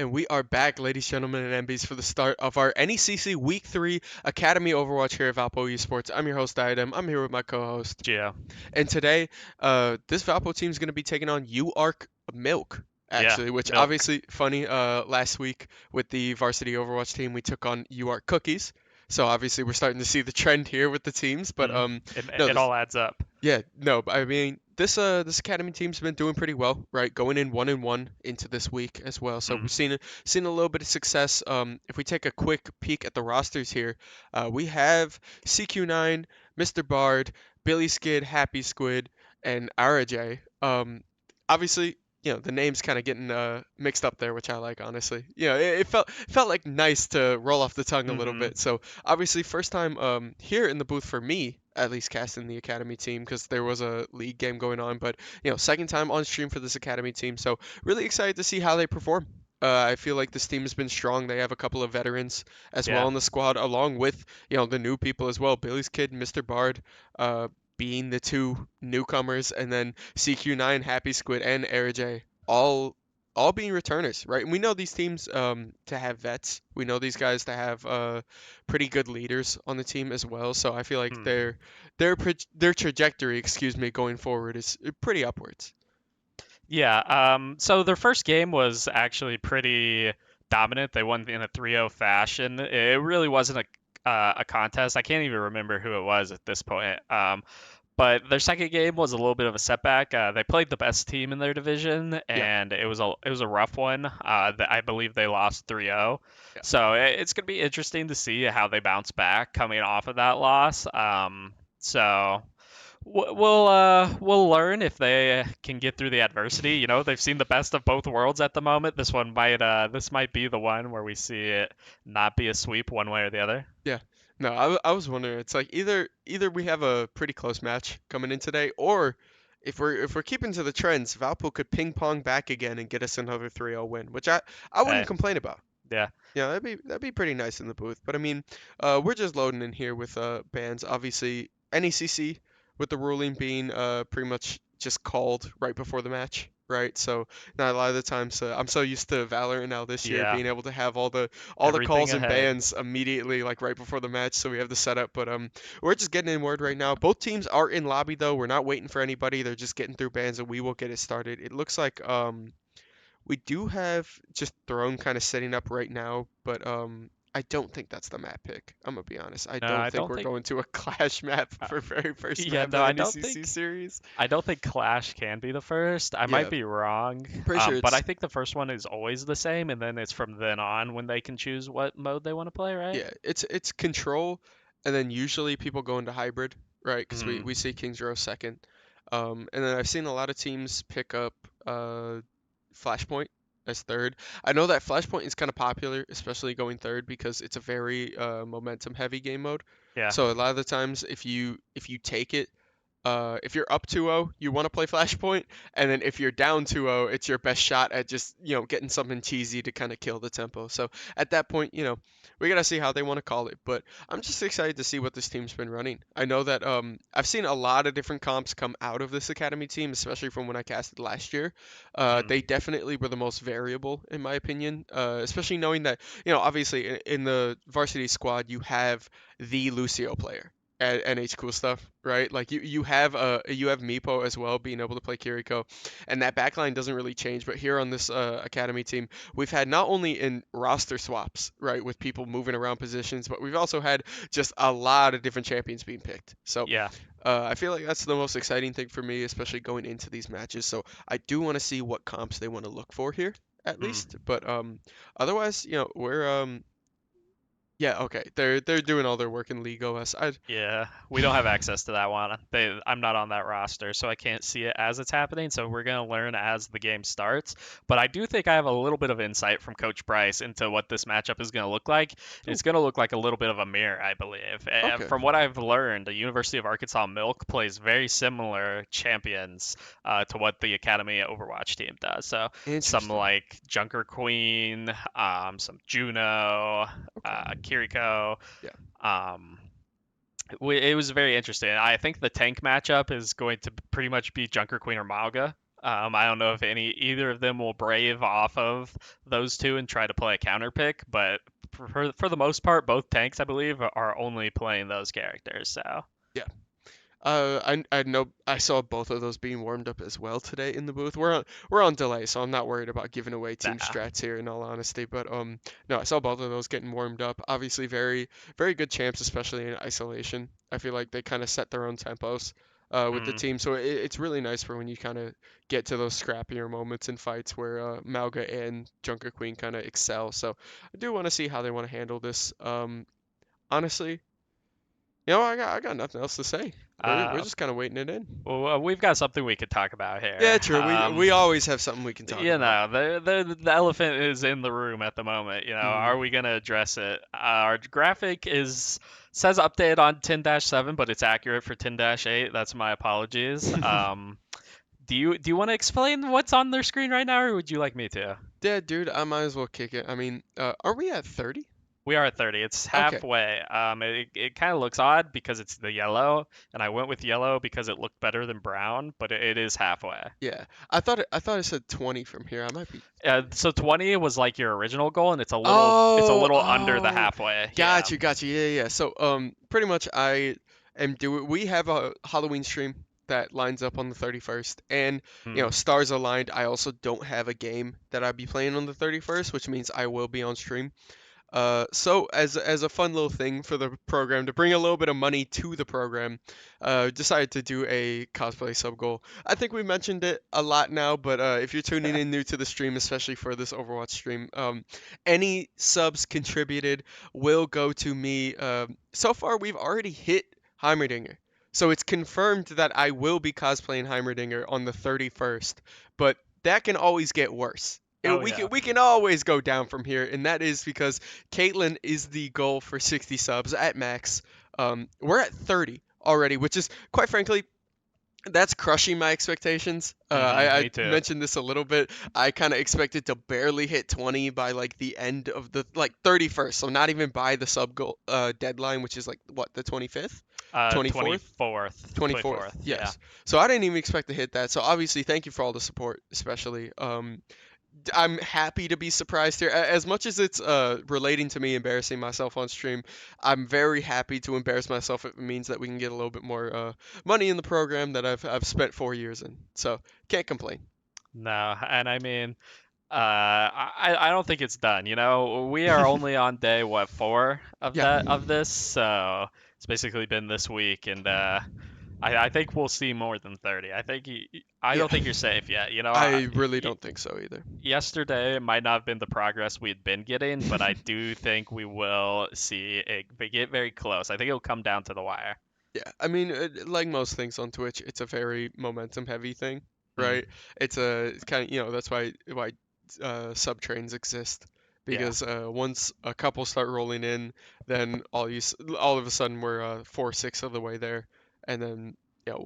And we are back, ladies, gentlemen, and MBs, for the start of our NECC Week 3 Academy Overwatch here at Valpo Esports. I'm your host, Diadem. I'm here with my co-host. Geo. And today, this Valpo team is going to be taking on UARC Milk, Yeah, actually, which milk. obviously funny. Last week with the varsity Overwatch team, we took on UARC Cookies. So obviously, we're starting to see the trend here with the teams. But Mm. It, no, it all adds up. yeah, no, but I mean this academy team's been doing pretty well, right? Going in 1-1 into this week as well. So we've Mm. seen a little bit of success. If we take a quick peek at the rosters here, we have CQ9, Mr. Bard, Billy Skid, Happy Squid, and RJ. Obviously, the names kind of getting mixed up there, which I like, honestly. It felt like nice to roll off the tongue a little Hmm. bit. So obviously, first time here in the booth for me, at least casting the academy team because there was a league game going on. But second time on stream for this academy team, so really excited to see how they perform. I feel like this team has been strong. They have a couple of veterans as well Yeah. in the squad, along with the new people as well. Billy's kid, Mr. Bard, uh, being the two newcomers, and then CQ9, Happy Squid, and AirJ, all being returners, right? And we know these teams to have vets. We know these guys to have pretty good leaders on the team as well. So I feel like Hmm. their trajectory, excuse me, going forward is pretty upwards. Yeah. So their first game was actually pretty dominant. They won in a 3-0 fashion. It really wasn't a contest. I can't even remember who it was at this point. But their second game was a little bit of a setback. They played the best team in their division, Yeah, and it was a rough one. I believe they lost 3-0. yeah. So it's going to be interesting to see how they bounce back coming off of that loss. So we'll learn if they can get through the adversity. They've seen the best of both worlds at the moment. This might be the one where we see it not be a sweep one way or the other. Yeah. No, I was wondering. It's like either we have a pretty close match coming in today, or if we're keeping to the trends, Valpo could ping pong back again and get us another 3-0 win, which I wouldn't Hey, complain about. yeah. Yeah, that'd be pretty nice in the booth. But I mean, we're just loading in here with bands. Obviously, NECC with the ruling being pretty much just called right before the match, right? So not a lot of the times I'm so used to Valorant now this year Yeah. being able to have all the Everything calls and ahead. bans immediately like right before the match. So we have the setup. But we're just getting in word right now. Both teams are in lobby though. We're not waiting for anybody. They're just getting through bans and we will get it started. It looks like we do have just Throne kind of setting up right now, but I don't think that's the map pick. I'm gonna be honest. I No, don't I think don't we're think. going to a Clash map Uh, for very first yeah, map no, of I the don't NECC think. series. I don't think Clash can be the first. I might Yeah, be wrong. I'm pretty sure But I it's think the first one is always the same, and then it's from then on when they can choose what mode they want to play, right? yeah, it's control, and then usually people go into hybrid, right? Because we Hmm. we see Kings Row second, and then I've seen a lot of teams pick up Flashpoint as third. I know that Flashpoint is kind of popular, especially going third because it's a very momentum heavy game mode. Yeah. So a lot of the times if you take it, if you're up 2-0, you want to play Flashpoint, and then if you're down 2-0, it's your best shot at just getting something cheesy to kind of kill the tempo. So at that point, we gotta see how they want to call it. But I'm just excited to see what this team's been running. I know that I've seen a lot of different comps come out of this academy team, especially from when I casted last year. Hmm. They definitely were the most variable in my opinion, especially knowing that obviously in the varsity squad you have the Lucio player at NH Cool Stuff, right? Like you have Meepo as well, being able to play Kiriko, and that backline doesn't really change. But here on this academy team, we've had not only in roster swaps, right, with people moving around positions, but we've also had just a lot of different champions being picked. So Yeah. I feel like that's the most exciting thing for me, especially going into these matches. So I do want to see what comps they want to look for here, at Mm. least. But otherwise, we're yeah, okay. They're doing all their work in League OS. Yeah, we don't have access to that one. I'm not on that roster, so I can't see it as it's happening. So we're gonna learn as the game starts. But I do think I have a little bit of insight from Coach Bryce into what this matchup is gonna look like. Ooh, It's gonna look like a little bit of a mirror, I believe. okay. From what I've learned, the University of Arkansas Milk plays very similar champions to what the Academy Overwatch team does. So some Interesting. like Junker Queen, some Juno, Okay. Kiriko. Yeah. Um, it was very interesting. I think the tank matchup is going to pretty much be Junker Queen or Mauga. I don't know if either of them will brave off of those two and try to play a counter pick, but for the most part, both tanks I believe are only playing those characters. So Yeah. I know I saw both of those being warmed up as well today in the booth. We're on delay, so I'm not worried about giving away team nah. strats here in all honesty. But no, I saw both of those getting warmed up. Obviously, very good champs, especially in isolation. I feel like they kind of set their own tempos with the Mm, team, so it's really nice for when you kind of get to those scrappier moments in fights where Malga and Junker Queen kind of excel. So I do want to see how they want to handle this. Honestly, I got nothing else to say. We're uh, just kind of waiting it in. well, we've got something we could talk about Yeah, here. true. We always have something we can talk about. The elephant is in the room at the moment. Hmm. Are we gonna address it? Our graphic is says update on 10-7, but it's accurate for 10-8. That's my apologies. Do you want to explain what's on their screen right now, or would you like me to? Yeah, dude, I might as well kick it. I mean, are we at 30? We are at 30. It's Okay. halfway. It kind of looks odd because it's the yellow, and I went with yellow because it looked better than brown, but it is halfway. Yeah. I thought it said 20 from here. I might be. So 20 was like your original goal, and it's a Oh, little under the oh. halfway. Yeah. Got you. Yeah, yeah. So, pretty much I am doing. We have a Halloween stream that lines up on the 31st, and Hmm. stars aligned. I also don't have a game that I'd be playing on the 31st, which means I will be on stream. So as a fun little thing for the program to bring a little bit of money to the program, decided to do a cosplay sub goal. I think we mentioned it a lot now, but if you're tuning in new to the stream, especially for this Overwatch stream, any subs contributed will go to me. So far, we've already hit Heimerdinger. So it's confirmed that I will be cosplaying Heimerdinger on the 31st, but that can always get worse. Oh We yeah. can always go down from here, and that is because Caitlyn is the goal for 60 subs at max. We're at 30 already, which is quite frankly that's crushing my expectations. I Me too. mentioned this a little bit. I kind of expected to barely hit 20 by like the end of the like 31st, so not even by the sub goal deadline, which is like what the 25th, 24th. 24th. 24th, 24th. Yeah. yes. So I didn't even expect to hit that. So obviously, thank you for all the support, especially. I'm happy to be surprised here. As much as it's relating to me embarrassing myself on stream, I'm very happy to embarrass myself if it means that we can get a little bit more money in the program that I've spent 4 years in. So can't complain. No, and I mean, I don't think it's done. We are only on day what, 4 Yeah, of this, so it's basically been this week, and I think we'll see more than 30. I yeah. don't think you're safe yet. I really don't think so either. Yesterday might not have been the progress we had been getting, but I do think we will see it get very close. I think it'll come down to the wire. Yeah, I mean, like most things on Twitch, it's a very momentum heavy thing, Mm, right? It's kind of, that's why sub trains exist yeah. because once a couple start rolling in, then all of a sudden we're 4/6 of the way there, and then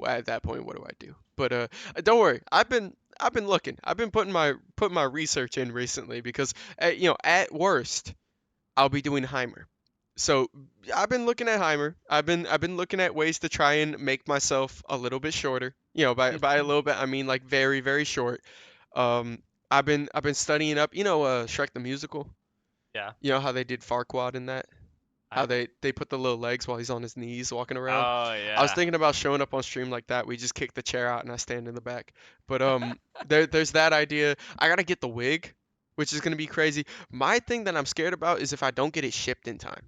at that point, what do I do? But don't worry, I've been looking, I've been putting my research in recently because at worst I'll be doing Heimer. So I've been looking at Heimer. I've been looking at ways to try and make myself a little bit shorter. By a little bit I mean like very very short. Um, I've been studying up. Shrek the Musical. Yeah. You know how they did Farquaad in that. How I they put the little legs while he's on his knees walking around. Oh I was yeah. thinking about showing up on stream like that. We just kick the chair out and I stand in the back. But there's that idea. I gotta get the wig, which is gonna be crazy. My thing that I'm scared about is if I don't get it shipped in time.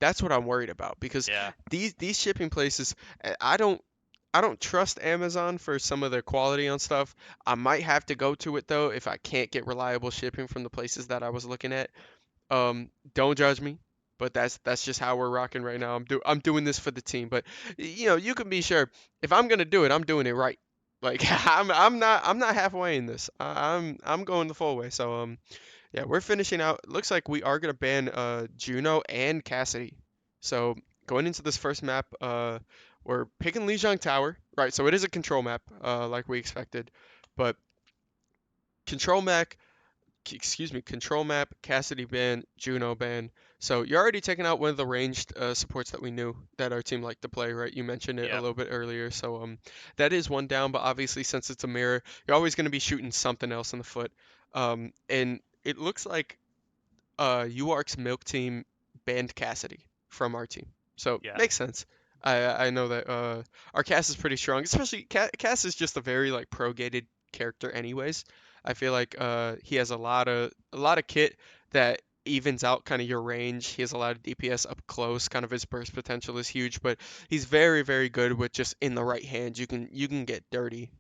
That's what I'm worried about because Yeah. these shipping places, I don't trust Amazon for some of their quality on stuff. I might have to go to it though if I can't get reliable shipping from the places that I was looking at. Don't judge me, but that's just how we're rocking right now. I'm doing this for the team, but you can be sure if I'm gonna do it, I'm doing it right. Like I'm not halfway in this. I'm going the full way. So yeah, we're finishing out. Looks like we are gonna ban Juno and Cassidy. So going into this first map, we're picking Lijiang Tower, right? So it is a control map, like we expected, but control map excuse me, Control Map, Cassidy ban, Juno ban. So you're already taking out one of the ranged supports that we knew that our team liked to play, right? You mentioned it a Yep. little bit earlier. So that is one down, but obviously since it's a mirror, you're always going to be shooting something else in the foot. And it looks like UARC's Milk team banned Cassidy from our team. So Yeah. makes sense. I know that our Cass is pretty strong, especially Cass is just a very like pro gated character anyways. I feel like he has a lot of kit that evens out kind of your range. He has a lot of DPS up close, kind of his burst potential is huge, but he's very very good with just in the right hands. You can get dirty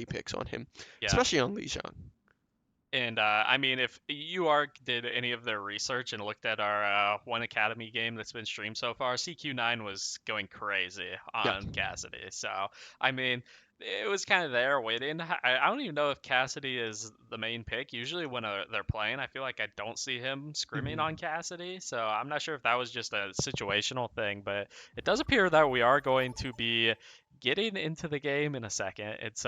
picks on him, Yeah. especially on Lijiang. And I mean, if UARC did any of their research and looked at our One Academy game that's been streamed so far, CQ9 was going crazy Yeah. on Cassidy. So, I mean, it was kind of there waiting. I don't even know if Cassidy is the main pick. Usually, when they're playing, I feel like I don't see him scrimming hmm on Cassidy. So, I'm not sure if that was just a situational thing, but it does appear that we are going to be getting into the game in a second. It's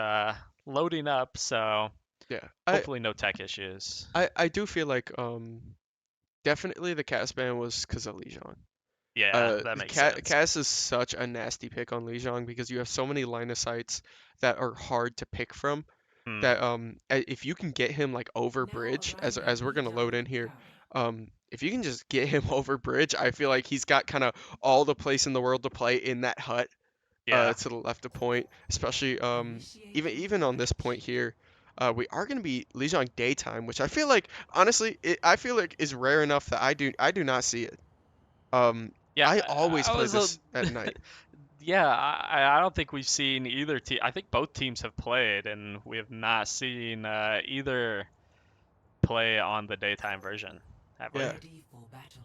loading up, so. Yeah. Hopefully, no tech issues. I do feel like definitely the Cass ban was because of Lijiang. Yeah, that makes sense. Cass is such a nasty pick on Lijiang because you have so many line of sights that are hard to pick from. Hmm. That if you can get him like over Now bridge arriving at as we're gonna load Lijiang in here, Tower. if you can just get him over bridge, I feel like he's got kind of all the place in the world to play in that hut Yeah. to the left of point, especially Initiating even on this point extraction. here. We are going to be Lijiang daytime, which I feel like honestly, I feel like is rare enough that I do not see it. Yeah. I always I play was a. this at night. Yeah, I don't think we've seen either team. I think both teams have played, and we have not seen either play on the daytime version, have we? Yeah, Ready for battle.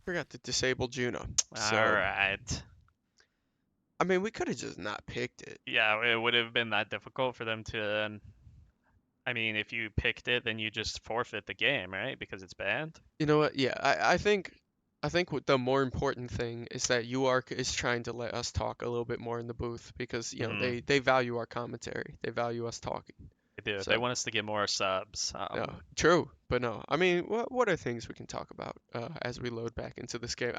forgot to disable Juno. All So right. I mean, we could have just not picked it. Yeah, it would have been that difficult for them to. I mean, if you picked it, then you just forfeit the game, right? Because it's banned. You know what? Yeah, I think what the more important thing is that UARC is trying to let us talk a little bit more in the booth because Hmm. they value our commentary. They value us talking. They do. They So want us to get more subs. no, true, but no. I mean, what are things we can talk about as we load back into this game?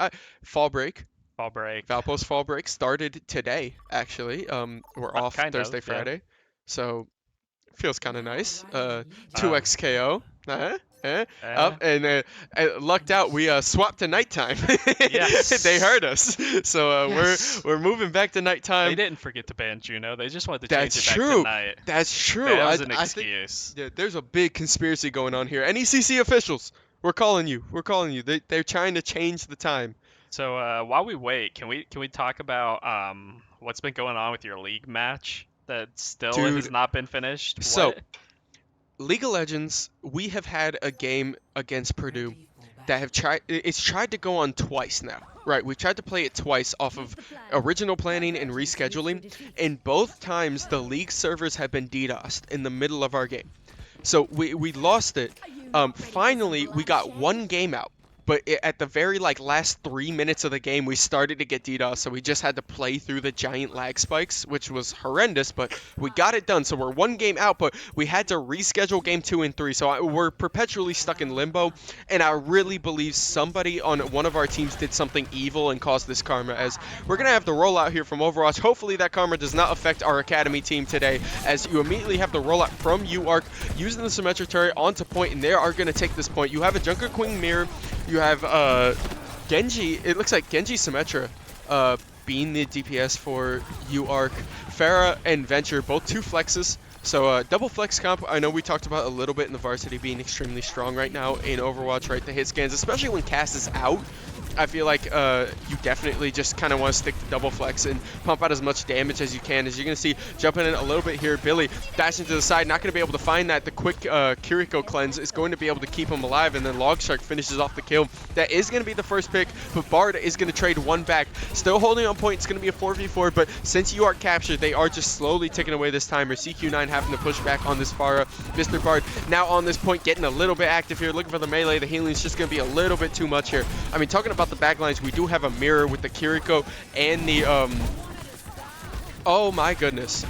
Fall break, Fall break. Valpo's fall break started today. Actually, we're off Kind Thursday, of, yeah. Friday, so feels kind of Now nice. arriving at Uh, 2x Lijiang Tower. KO. eh, Up and lucked out. We swapped to nighttime. They yes. heard us, so Yes. we're moving back to They nighttime. didn't forget to ban Juno. They just wanted to change That's it back to true. night. That's true. That was an I think excuse. yeah, there's a big conspiracy going on here. NECC officials, we're calling you. We're calling you. They're trying to change the time. So while we wait, can we talk about what's been going on with your league match that still has Dude, not been finished? so What? League of Legends, we have had a game against Purdue Ready for that have battle. it's tried to go on twice now. Right, we've tried to play it twice off of original planning and rescheduling, and both times the league servers have been DDoSed in the middle of our game. So we lost it. Finally, we got one game out, but at the very like last 3 minutes of the game, we started to get DDoS, so we just had to play through the giant lag spikes, which was horrendous. But we got it done, so we're one game out, but we had to reschedule game 2 and 3, so we're perpetually stuck in limbo. And I really believe somebody on one of our teams did something evil and caused this karma. As we're gonna have the rollout here from Overwatch. Hopefully that karma does not affect our academy team today, as you immediately have the rollout from UARC using the symmetric turret onto point, and they are gonna take this point. You have a Junker Queen mirror. You have Genji. It looks like Genji Symmetra being the DPS for UARC. Farah and Venture, both two flexes. So double flex comp, I know we talked about a little bit in the varsity being extremely strong right now in Overwatch, right? The hit scans, especially when Cass is out. I feel like you definitely just kind of want to stick to double flex and pump out as much damage as you can. As you're going to see, jumping in a little bit here, Billy dashing to the side, not going to be able to find that. The quick Kiriko cleanse is going to be able to keep him alive, and then Logshark finishes off the kill. That is going to be the first pick, but Bard is going to trade one back. Still holding on point. It's going to be a 4v4, but since you are captured, they are just slowly taking away this timer. CQ9 having to push back on this Pharah. Mr. Bard now on this point, getting a little bit active here, looking for the melee. The healing is just going to be a little bit too much here. I mean, talking about the backlines, we do have a mirror with the Kiriko and the oh my goodness,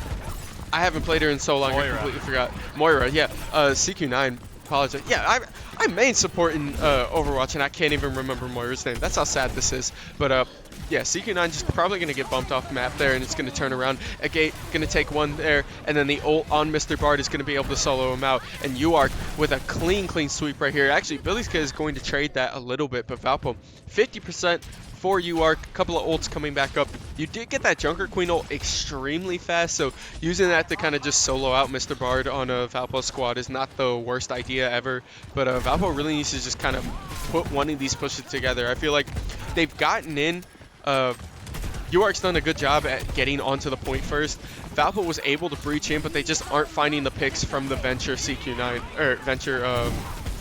I haven't played her in so long. Moira. I completely forgot. Moira, yeah. CQ9 apologize. Yeah, I'm main support in Overwatch, and I can't even remember Moira's name. That's how sad this is. But yeah, CQ9 just probably going to get bumped off map there, and it's going to turn around. A gate going to take one there, and then the ult on Mr. Bard is going to be able to solo him out. And UARC with a clean sweep right here. Actually, Billy's Kid is going to trade that a little bit, but Valpo, 50% for UARC, a couple of ults coming back up. You did get that Junker Queen ult extremely fast, so using that to kind of just solo out Mr. Bard on a Valpo squad is not the worst idea ever. But Valpo really needs to just kind of put one of these pushes together. I feel like they've gotten in. UARC's done a good job at getting onto the point first. Valpo was able to breach in, but they just aren't finding the picks from the Venture CQ9, or Venture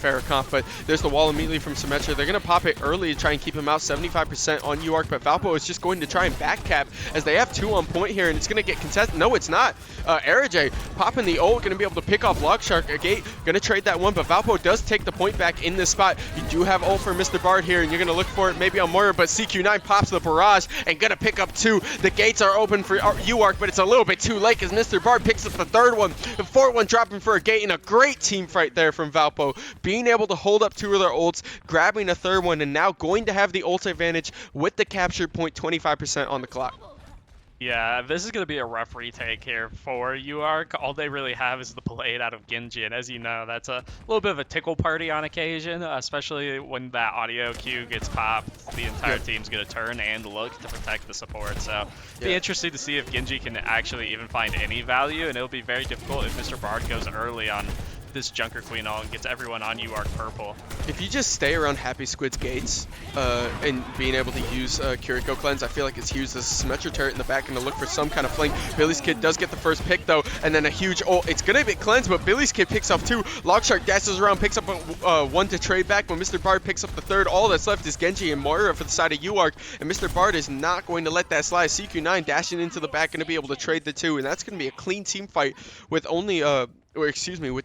Farrakhan, but there's the wall immediately from Symmetra. They're going to pop it early to try and keep him out, 75% on UARC, but Valpo is just going to try and backcap as they have 2 on point here, and it's going to get contested. No, it's not. Arajay popping the ult, going to be able to pick off Logshark. A gate going to trade that one, but Valpo does take the point back in this spot. You do have ult for Mr. Bard here, and you're going to look for it maybe on Moira, but CQ9 pops the barrage and going to pick up 2. The gates are open for UARC, but it's a little bit too late as Mr. Bard picks up the 3rd one. The 4th one dropping for a gate, and a great team fight there from Valpo. Being able to hold up 2 of their ults, grabbing a 3rd one, and now going to have the ult advantage with the capture point, 25% on the clock. Yeah, this is going to be a rough retake here for UARC. All they really have is the blade out of Genji, and as you know, that's a little bit of a tickle party on occasion, especially when that audio cue gets popped. The entire team's going to turn and look to protect the support, so be interesting to see if Genji can actually even find any value, and it'll be very difficult if Mr. Bard goes early on this Junker Queen ult and gets everyone on UARC purple. If you just stay around Happy Squid's gates and being able to use Kiriko Cleanse, I feel like it's huge. There's a Symmetra turret in the back and to look for some kind of flank. Billy's Kid does get the first pick though, and then a huge ult. It's going to be cleansed, but Billy's Kid picks up 2. Logshark dashes around, picks up 1 to trade back, but Mr. Bard picks up the 3rd. All that's left is Genji and Moira for the side of UARC, and Mr. Bard is not going to let that slide. CQ9 dashing into the back, going to be able to trade the 2, and that's going to be a clean team fight with only with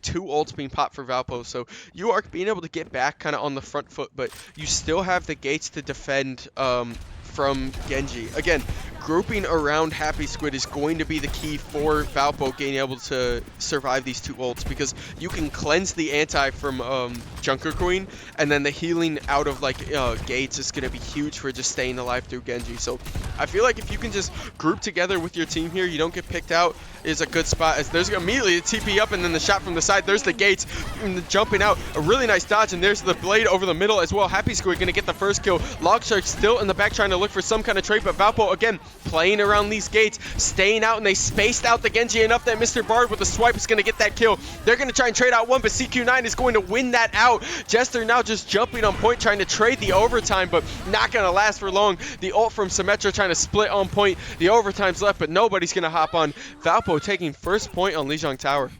2 ults being popped for Valpo. So UARC being able to get back kind of on the front foot, but you still have the gates to defend from Genji. Again, grouping around Happy Squid is going to be the key for Valpo being able to survive these 2 ults, because you can cleanse the anti from Junker Queen, and then the healing out of like gates is going to be huge for just staying alive through Genji. So I feel like if you can just group together with your team here, you don't get picked out, is a good spot, as there's immediately a TP up and then the shot from the side. There's the gates jumping out, a really nice dodge, and there's the blade over the middle as well. Happy Squid going to get the first kill. Logshark still in the back trying to look for some kind of trade, but Valpo again playing around these gates, staying out, and they spaced out the Genji enough that Mr. Bard with the swipe is going to get that kill. They're going to try and trade out 1, but CQ9 is going to win that out. Jester now just jumping on point, trying to trade the overtime, but not going to last for long. The ult from Symmetra trying to split on point. The overtime's left, but nobody's going to hop on. Valpo taking first point on Lijiang Tower.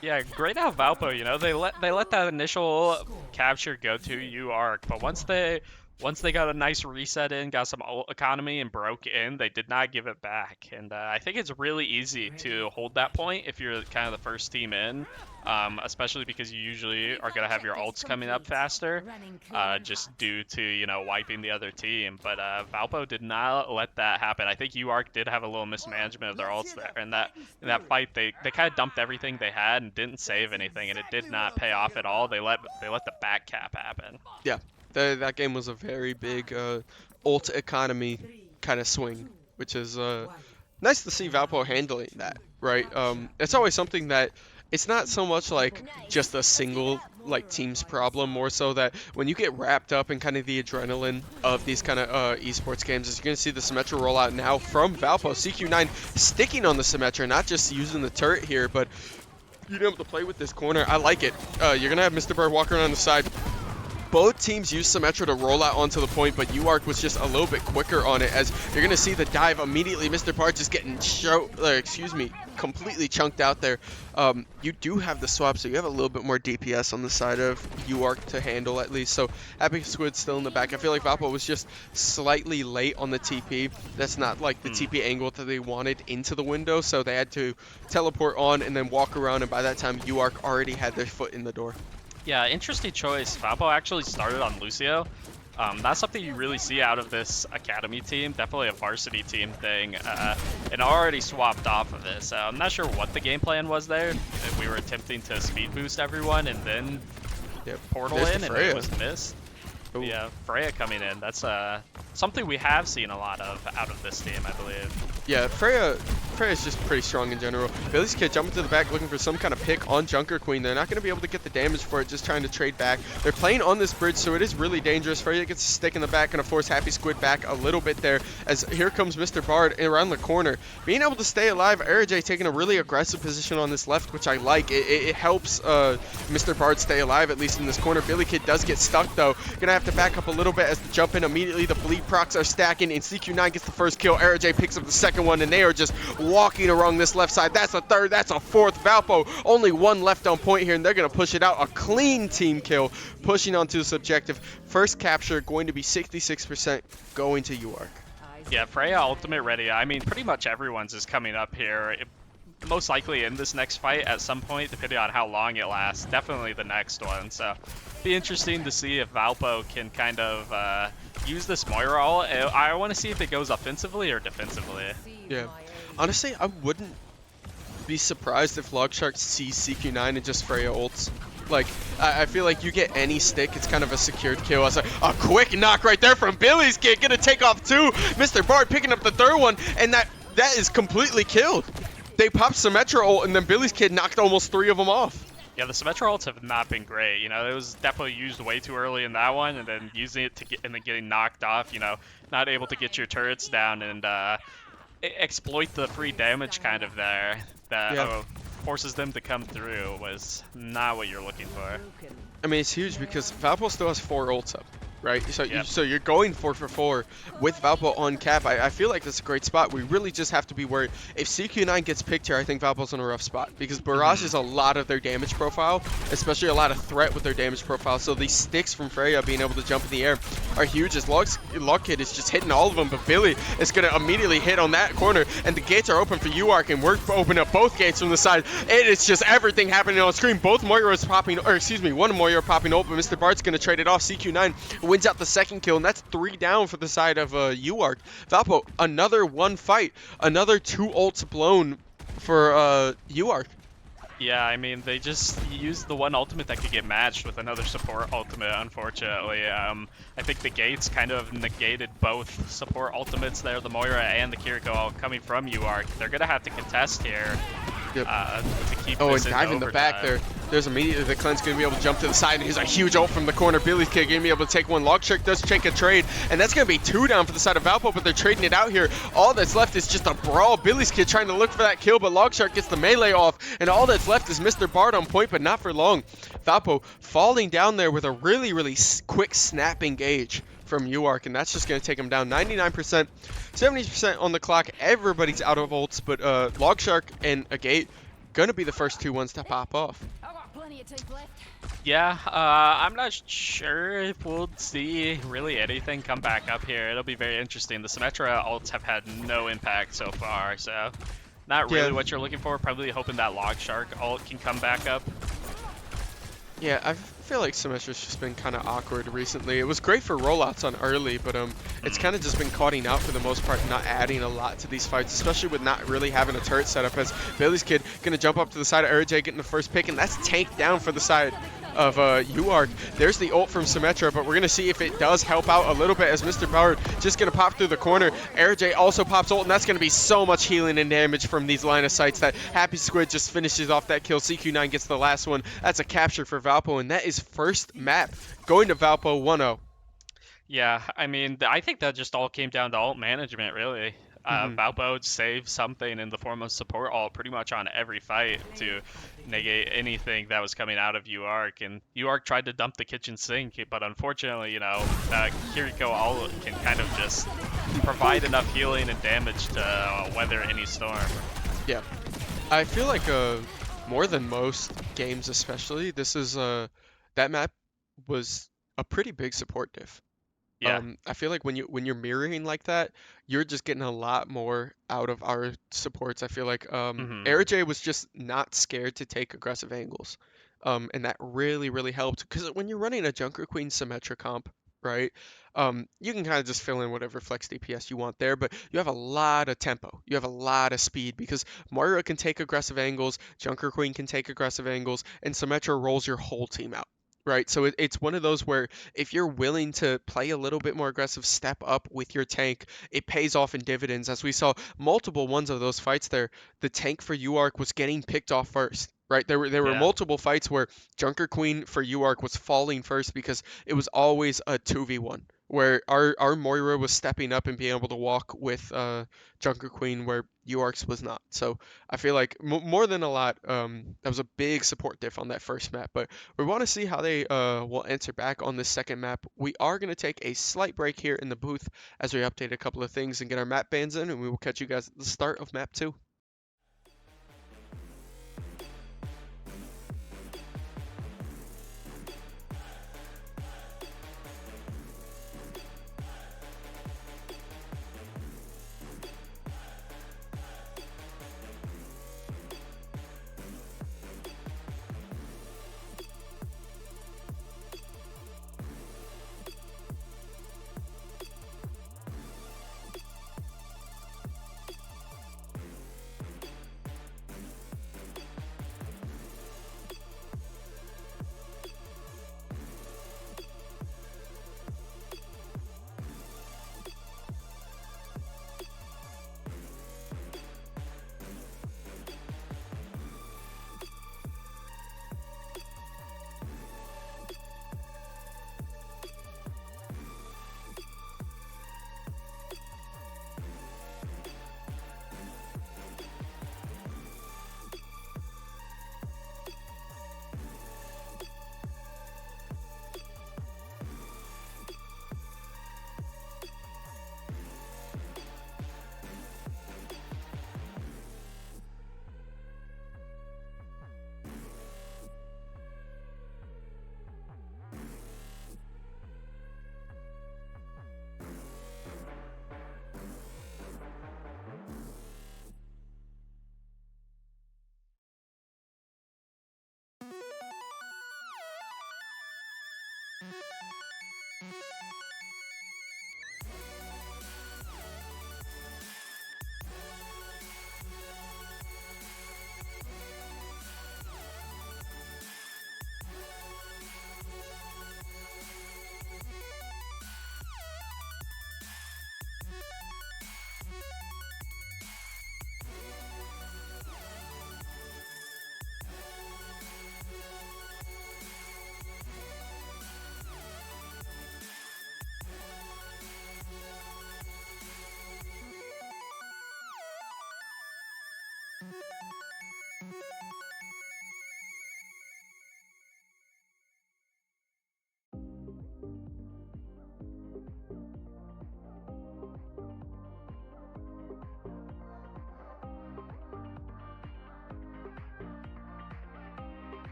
Yeah, great out Valpo, you know, they let that initial capture go to UARC, but once they got a nice reset in, got some ult economy and broke in, they did not give it back. And I think it's really easy to hold that point if you're kind of the first team in, especially because you usually are going to have your ults coming up faster, just due to, you know, wiping the other team. But Valpo did not let that happen. I think UARC did have a little mismanagement of their ults there. And in that fight, they kind of dumped everything they had and didn't save anything, and it did not pay off at all. They let the back cap happen. Yeah. That game was a very big ult economy kind of swing, which is nice to see Valpo handling that, right? It's always something that it's not so much like just a single like team's problem, more so that when you get wrapped up in kind of the adrenaline of these kind of esports games, is you're going to see the Symmetra rollout now from Valpo. CQ9 sticking on the Symmetra, not just using the turret here, but being able to play with this corner. I like it. You're going to have Mr. Bird walking around the side. Both teams used Symmetra to roll out onto the point, but UARC was just a little bit quicker on it, as you're going to see the dive immediately. Mr. Bard just getting completely chunked out there. You do have the swap, so you have a little bit more DPS on the side of UARC to handle at least. So Happy Squid still in the back. I feel like Valpo was just slightly late on the TP. That's not like the TP angle that they wanted into the window, so they had to teleport on and then walk around, and by that time UARC already had their foot in the door. Yeah, interesting choice. Valpo actually started on Lucio. That's something you really see out of this academy team. Definitely a varsity team thing, and already swapped off of this. I'm not sure what the game plan was there. If we were attempting to speed boost everyone and then Yep. portal There's the in, and Freya. it was missed. Ooh. Yeah, Freya coming in. That's something we have seen a lot of out of this team, I believe. Yeah, Freya's just pretty strong in general. Billy's Kid jumping to the back looking for some kind of pick on Junker Queen. They're not going to be able to get the damage for it, just trying to trade back. They're playing on this bridge, so it is really dangerous. Freya gets a stick in the back, going to force Happy Squid back a little bit there, as here comes Mr. Bard around the corner. Being able to stay alive, RJ taking a really aggressive position on this left, which I like. It helps Mr. Bard stay alive, at least in this corner. Billy Kid does get stuck, though. Going to have to back up a little bit as the jump in immediately. The bleed procs are stacking, and CQ9 gets the first kill. RJ picks up the second one, and they are just walking along this left side. That's a third, that's a fourth. Valpo, only one left on point here, and they're going to push it out. A clean team kill, pushing onto this objective. First capture going to be 66% going to UARC. Yeah, Freya ultimate ready. I mean, pretty much everyone's is coming up here. Most likely in this next fight at some point, depending on how long it lasts. Definitely the next one. So, be interesting to see if Valpo can kind of use this Moira ult. I want to see if it goes offensively or defensively. Yeah. Honestly, I wouldn't be surprised if Logshark sees CQ9 and just Freya ults. Like, I feel like you get any stick, it's kind of a secured kill. As a quick knock right there from Billy's Kid, gonna take off two. Mr. Bard picking up the third one, and that is completely killed. They popped Symmetra ult, and then Billy's Kid knocked almost three of them off. Yeah, the Symmetra ults have not been great. You know, it was definitely used way too early in that one, and then using it to get and then getting knocked off. You know, not able to get your turrets down and exploit the free damage kind of there that forces them to come through was not what you're looking for. I mean, it's huge because Valpo still has 4 ults up, right? So, Yep. so you're going 4 for 4 with Valpo on cap. I feel like that's a great spot. We really just have to be worried. If CQ9 gets picked here, I think Valpo's in a rough spot because Barrage is a lot of their damage profile, especially a lot of threat with their damage profile. So these sticks from Freya being able to jump in the air are huge as Log Kid is just hitting all of them, but Billy is going to immediately hit on that corner, and the gates are open for UARC, and we're opening up both gates from the side. It is just everything happening on screen. Both Moira's popping, or excuse me, one Moira popping ult, but Mr. Bart's going to trade it off. CQ9 wins out the second kill, and that's 3 down for the side of UARC. Valpo, another one fight, another 2 ults blown for UARC. Yeah, I mean, they just used the one ultimate that could get matched with another support ultimate, unfortunately. I think the gates kind of negated both support ultimates there, the Moira and the Kiriko all coming from UARC. They're going to have to contest here Yep. to keep Oh, this and dive in the back there. There's immediately the cleanse going to be able to jump to the side, and here's a huge ult from the corner. Billy's Kid going to be able to take one. Logshark does take a trade, and that's going to be 2 down for the side of Valpo, but they're trading it out here. All that's left is just a brawl. Billy's Kid trying to look for that kill, but Logshark gets the melee off, and all that's left is Mr. Bard on point, but not for long. Valpo falling down there with a really, really quick snap engage from UARC, and that's just going to take him down 99%, 70% on the clock. Everybody's out of ults, but Logshark and a gate going to be the first 2 ones to pop off. Yeah, I'm not sure if we'll see really anything come back up here. It'll be very interesting. The Symmetra ults have had no impact so far, so not really what you're looking for. Probably hoping that Logshark ult can come back up. Yeah, I feel like Symmetra's just been kind of awkward recently. It was great for rollouts on early, but it's kind of just been cutting out for the most part, not adding a lot to these fights, especially with not really having a turret set up. As Billy's Kid going to jump up to the side of RJ, getting the first pick, and that's tanked down for the side of UARC. There's the ult from Symmetra, but we're going to see if it does help out a little bit as Mr. Bard just going to pop through the corner. RJ also pops ult, and that's going to be so much healing and damage from these line of sights that Happy Squid just finishes off that kill. CQ9 gets the last one. That's a capture for Valpo, and that is first map going to Valpo 1-0. Yeah, I mean, I think that just all came down to ult management, really. Valpo saved something in the form of support ult pretty much on every fight to negate anything that was coming out of UARC, and UARC tried to dump the kitchen sink, but unfortunately, you know, Kiriko ult can kind of just provide enough healing and damage to weather any storm. Yeah, I feel like more than most games, especially this is that map was a pretty big support diff. Yeah. I feel like when you're mirroring like that, you're just getting a lot more out of our supports. I feel like AirJ was just not scared to take aggressive angles, and that really, really helped. Because when you're running a Junker Queen Symmetra comp, right, you can kind of just fill in whatever flex DPS you want there, but you have a lot of tempo, you have a lot of speed, because Moira can take aggressive angles, Junker Queen can take aggressive angles, and Symmetra rolls your whole team out. right? So it's one of those where if you're willing to play a little bit more aggressive, step up with your tank, it pays off in dividends. As we saw multiple ones of those fights there, the tank for UARC was getting picked off first. Right, there were Yeah. multiple fights where Junker Queen for UARC was falling first because it was always a 2v1 where our Moira was stepping up and being able to walk with Junker Queen where UARC's was not. So I feel like more than a lot, that was a big support diff on that first map. But we want to see how they will answer back on this second map. We are going to take a slight break here in the booth as we update a couple of things and get our map bans in, and we will catch you guys at the start of map 2.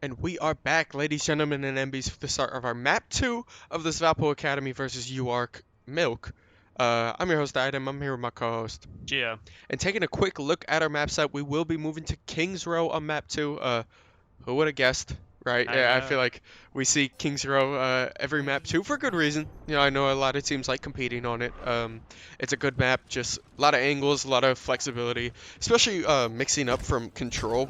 And we are back, ladies, gentlemen, and MBs, for the start of our map 2 of this Valpo Academy versus UARC Milk. I'm your host, Adam. I'm here with my co-host. Yeah. And taking a quick look at our map set, we will be moving to Kings Row on map 2. Who would have guessed, right? I Yeah, I know. feel like we see Kings Row every map 2 for good reason. You know, I know a lot of teams like competing on it. It's a good map, just a lot of angles, a lot of flexibility, especially mixing up from control.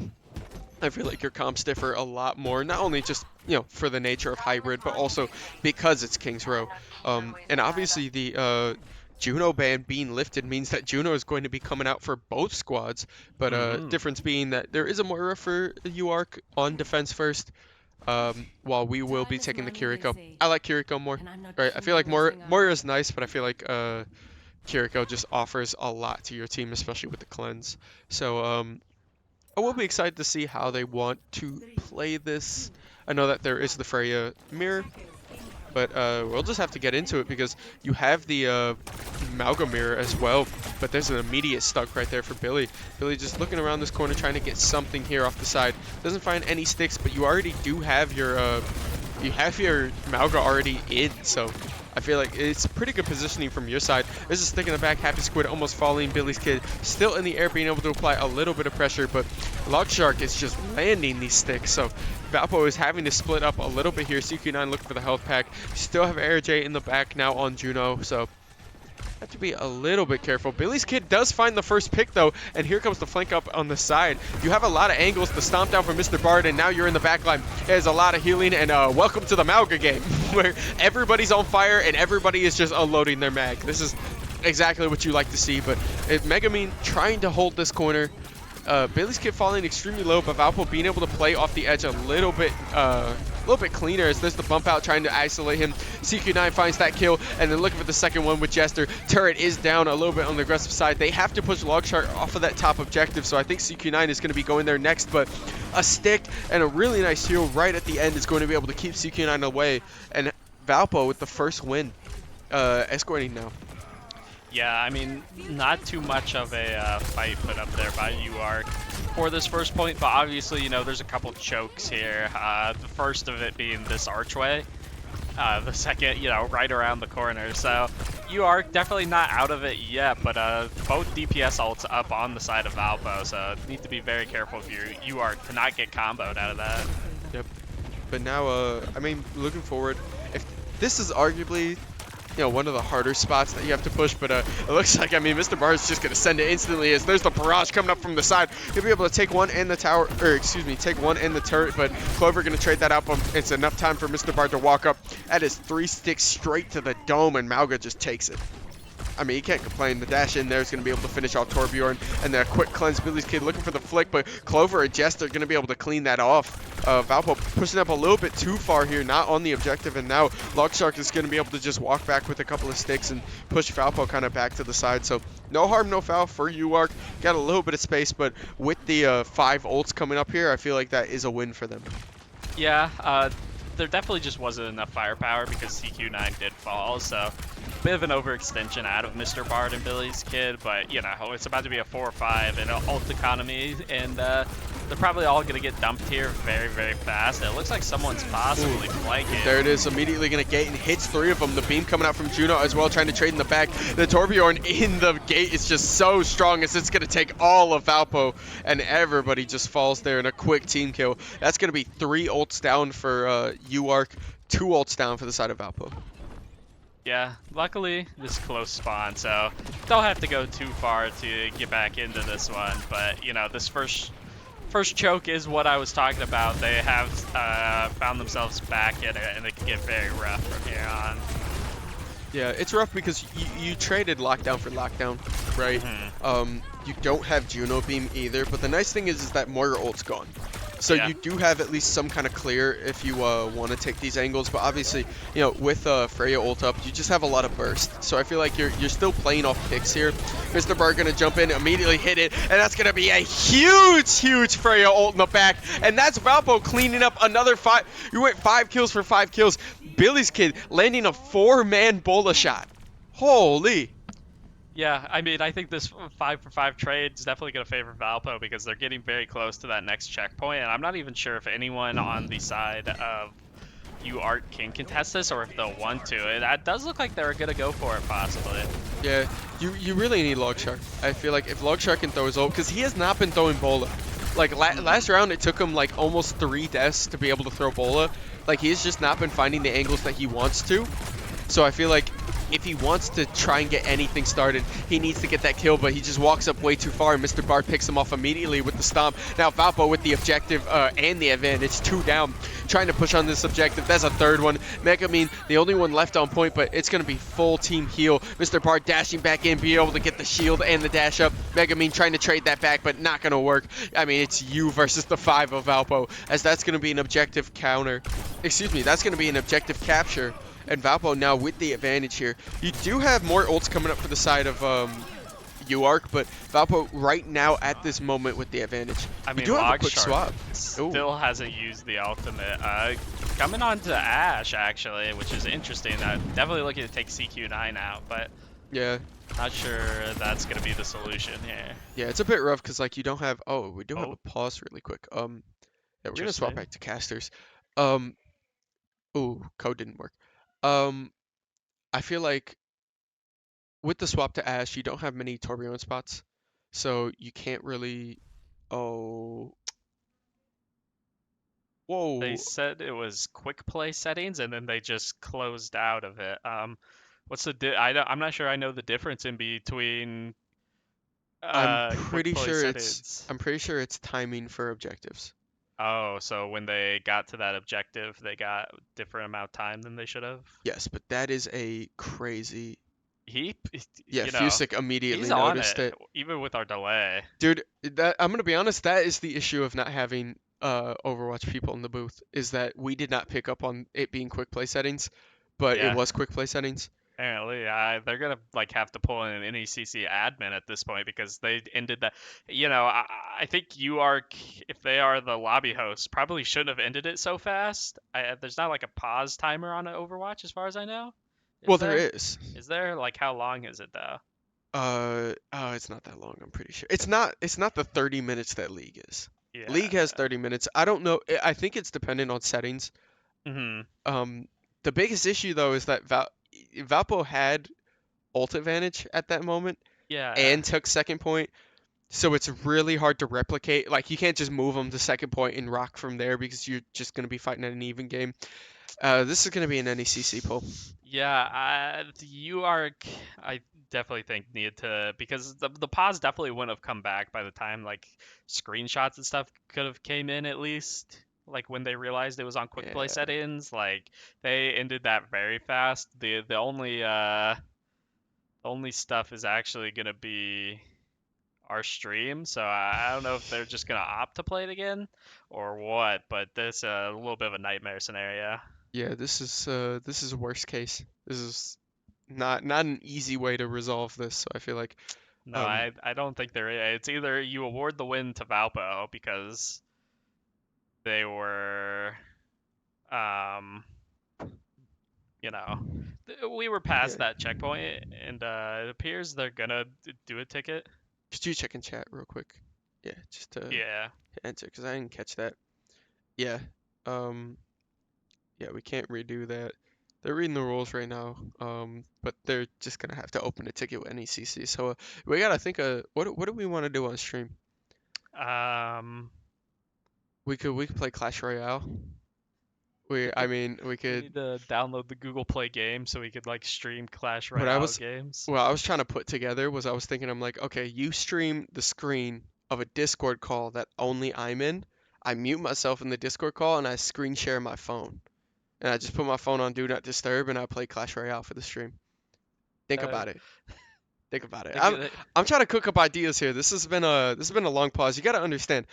I feel like your comps differ a lot more, not only just, you know, for the nature of hybrid, but also because it's Kings Row. And obviously the Juno ban being lifted means that Juno is going to be coming out for both squads, but difference being that there is a Moira for UARC on defense first, while we will be taking the Kiriko. I like Kiriko more, right? I feel like Moira is nice, but I feel like Kiriko just offers a lot to your team, especially with the cleanse. So, I will be excited to see how they want to play this. I know that there is the Freya mirror, but we'll just have to get into it because you have the Malga mirror as well, but there's an immediate stuck right there for Billy. Billy just looking around this corner trying to get something here off the side. Doesn't find any sticks, but you already do have your Malga already in, so I feel like it's pretty good positioning from your side. There's a stick in the back, Happy Squid almost falling. Billy's Kid still in the air, being able to apply a little bit of pressure, but Logshark is just landing these sticks. So Valpo is having to split up a little bit here. CQ9 looking for the health pack. Still have Air J in the back now on Juno, so have to be a little bit careful. Billy's Kid does find the first pick though, and here comes the flank up on the side. You have a lot of angles to stomp down for Mr. Bard, and now you're in the back line. There's a lot of healing, and welcome to the Malga game, where everybody's on fire and everybody is just unloading their mag. This is exactly what you like to see, but Megamine trying to hold this corner. Billy's Kid falling extremely low, but Valpo being able to play off the edge a little bit cleaner as there's the bump out trying to isolate him. CQ9 finds that kill, and then looking for the second one with Jester. Turret is down a little bit on the aggressive side. They have to push Logshark off of that top objective, so I think CQ9 is going to be going there next, but a stick and a really nice heal right at the end is going to be able to keep CQ9 away, and Valpo with the first win, escorting now. Yeah, I mean, not too much of a fight put up there by UARC for this first point, but obviously, you know, there's a couple chokes here. The first of it being this archway. The second, you know, right around the corner. So UARC definitely not out of it yet, but both DPS ults up on the side of Valpo, so need to be very careful if you're UARC to not get comboed out of that. Yep. But now, I mean, looking forward, if this is arguably, you know, one of the harder spots that you have to push, but it looks like, I mean, Mr. Barr is just going to send it instantly as there's the barrage coming up from the side. He'll be able to take one and the tower, or excuse me, take one and the turret, but Clover going to trade that out. It's enough time for Mr. Barr to walk up. That is 3 sticks straight to the dome, and Malga just takes it. I mean, he can't complain. The dash in there is going to be able to finish off Torbjorn, and then a quick cleanse. Billy's Kid looking for the flick, but Clover and Jester are going to be able to clean that off. Valpo pushing up a little bit too far here, not on the objective, and now Logshark is going to be able to just walk back with a couple of sticks and push Valpo kind of back to the side. So no harm, no foul for UARC. Got a little bit of space, but with the 5 ults coming up here, I feel like that is a win for them. Yeah, there definitely just wasn't enough firepower because CQ9 did fall, so bit of an overextension out of Mr. Bard and Billy's Kid, but you know, it's about to be a 4-5 in an ult economy, and they're probably all going to get dumped here very, very fast. It looks like someone's possibly flanking. There it is, immediately going to gate and hits 3 of them. The beam coming out from Juno as well, trying to trade in the back. The Torbjorn in the gate is just so strong as it's going to take all of Valpo, and everybody just falls there in a quick team kill. That's going to be 3 ults down for UARC, 2 ults down for the side of Valpo. Yeah, luckily this close spawn, so don't have to go too far to get back into this one. But you know, this first choke is what I was talking about. They have found themselves back in it, and it can get very rough from here on. Yeah, it's rough because you traded lockdown for lockdown, right? Mm-hmm. You don't have Juno beam either, but the nice thing is that Moira ult's gone. So yeah. You do have at least some kind of clear if you want to take these angles, but obviously, you know, with Freya ult up, you just have a lot of burst. So I feel like you're still playing off picks here. Mr. Barr gonna jump in, immediately hit it, and that's gonna be a huge Freya ult in the back, and that's Valpo cleaning up another 5. You went 5 kills for 5 kills. Billy's Kid landing a 4-man bola shot. Holy. Yeah, I mean, I think this 5 for 5 trade is definitely going to favor Valpo because they're getting very close to that next checkpoint, and I'm not even sure if anyone on the side of UART can contest this or if they'll want to. That does look like they're going to go for it, possibly. Yeah, you really need Logshark. I feel like if Logshark can throw his ult, because he has not been throwing Bola. Like last round, it took him like almost 3 deaths to be able to throw Bola. Like he's just not been finding the angles that he wants to. So I feel like if he wants to try and get anything started, he needs to get that kill, but he just walks up way too far, and Mr. Bard picks him off immediately with the stomp. Now Valpo with the objective and the advantage, 2 down, trying to push on this objective. That's a 3rd one. Megamine, the only one left on point, but it's going to be full team heal. Mr. Bard dashing back in, be able to get the shield and the dash up. Megamine trying to trade that back, but not going to work. I mean, it's you versus the 5 of Valpo, as that's going to be an objective counter. Excuse me, that's going to be an objective capture. And Valpo now with the advantage here. You do have more ults coming up for the side of UARC, but Valpo right now at this moment with the advantage. I You mean, do have a quick Logshark swap. still hasn't used the ultimate. Coming on to Ash, actually, which is interesting. Definitely looking to take CQ9 out, but Yeah, not sure that's going to be the solution here. yeah, it's a bit rough because like you don't have. Oh, we do have Oh, a pause really quick. Yeah, we're gonna swap interesting. back to casters. Um, ooh, code didn't work. Um, I feel like with the swap to Ash, you don't have many Torbjorn spots, so you can't really. Oh, They whoa. said it was quick play settings, and then they just closed out of it. What's the I'm not sure I know the difference in between I'm quick pretty play sure it's settings. I'm pretty sure it's timing for objectives. Oh, so when they got to that objective, they got different amount of time than they should have. Yes, but that is a crazy. He, Yeah, you know, Fusick he's immediately on noticed it it. even with our delay. Dude, that I'm gonna be honest, that is the issue of not having Overwatch people in the booth, is that we did not pick up on it being quick play settings, but it Yeah, was quick play settings. apparently, they're gonna like have to pull in an NECC admin at this point because they ended that. I think you are, if they are the lobby hosts, probably shouldn't have ended it so fast. There's not like a pause timer on Overwatch as far as I know. Well, Is there there? is. Is there? Like, how long is it though? Oh, it's not that long, I'm pretty sure. It's not the 30 minutes that League is. League has Yeah. 30 minutes. I don't know. I think it's dependent on settings. Hmm. Um, the biggest issue though is that Valpo had ult advantage at that moment Yeah. and took second point, so it's really hard to replicate. Like you can't just move them to second point and rock from there because you're just gonna be fighting at an even game. This is gonna be an NECC pull. Yeah, you are. I definitely think need to because the pause definitely wouldn't have come back by the time like screenshots and stuff could have came in at least. Like when they realized it was on quick play Yeah, settings, like they ended that very fast. The only stuff is actually gonna be our stream, so I don't know if they're just gonna opt to play it again or what. But this a little bit of a nightmare scenario. yeah. This is worst case. This is not an easy way to resolve this. So I feel like No, um I don't think there is. It's either you award the win to Valpo because they were, um, we were yeah. past that checkpoint, and it appears they're gonna do a ticket. Could you check in chat real quick? Yeah, just to Yeah. answer because I didn't catch that. Yeah. Um. Yeah, we can't redo that. They're reading the rules right now, but they're just gonna have to open a ticket with NECC. So we gotta think of what do we want to do on stream? Um, We could play Clash Royale. we I could mean we we could. need to download the Google Play game so we could like stream Clash What I Royale was games. what I was trying to put together was I was thinking I'm like, okay, you stream the screen of a Discord call that only I'm in. I mute myself in the Discord call and I screen share my phone. And I just put my phone on Do Not Disturb and I play Clash Royale for the stream. Think Uh, about it. Think about it. think I'm of it- I'm trying to cook up ideas here. This has been a long pause. You got to understand,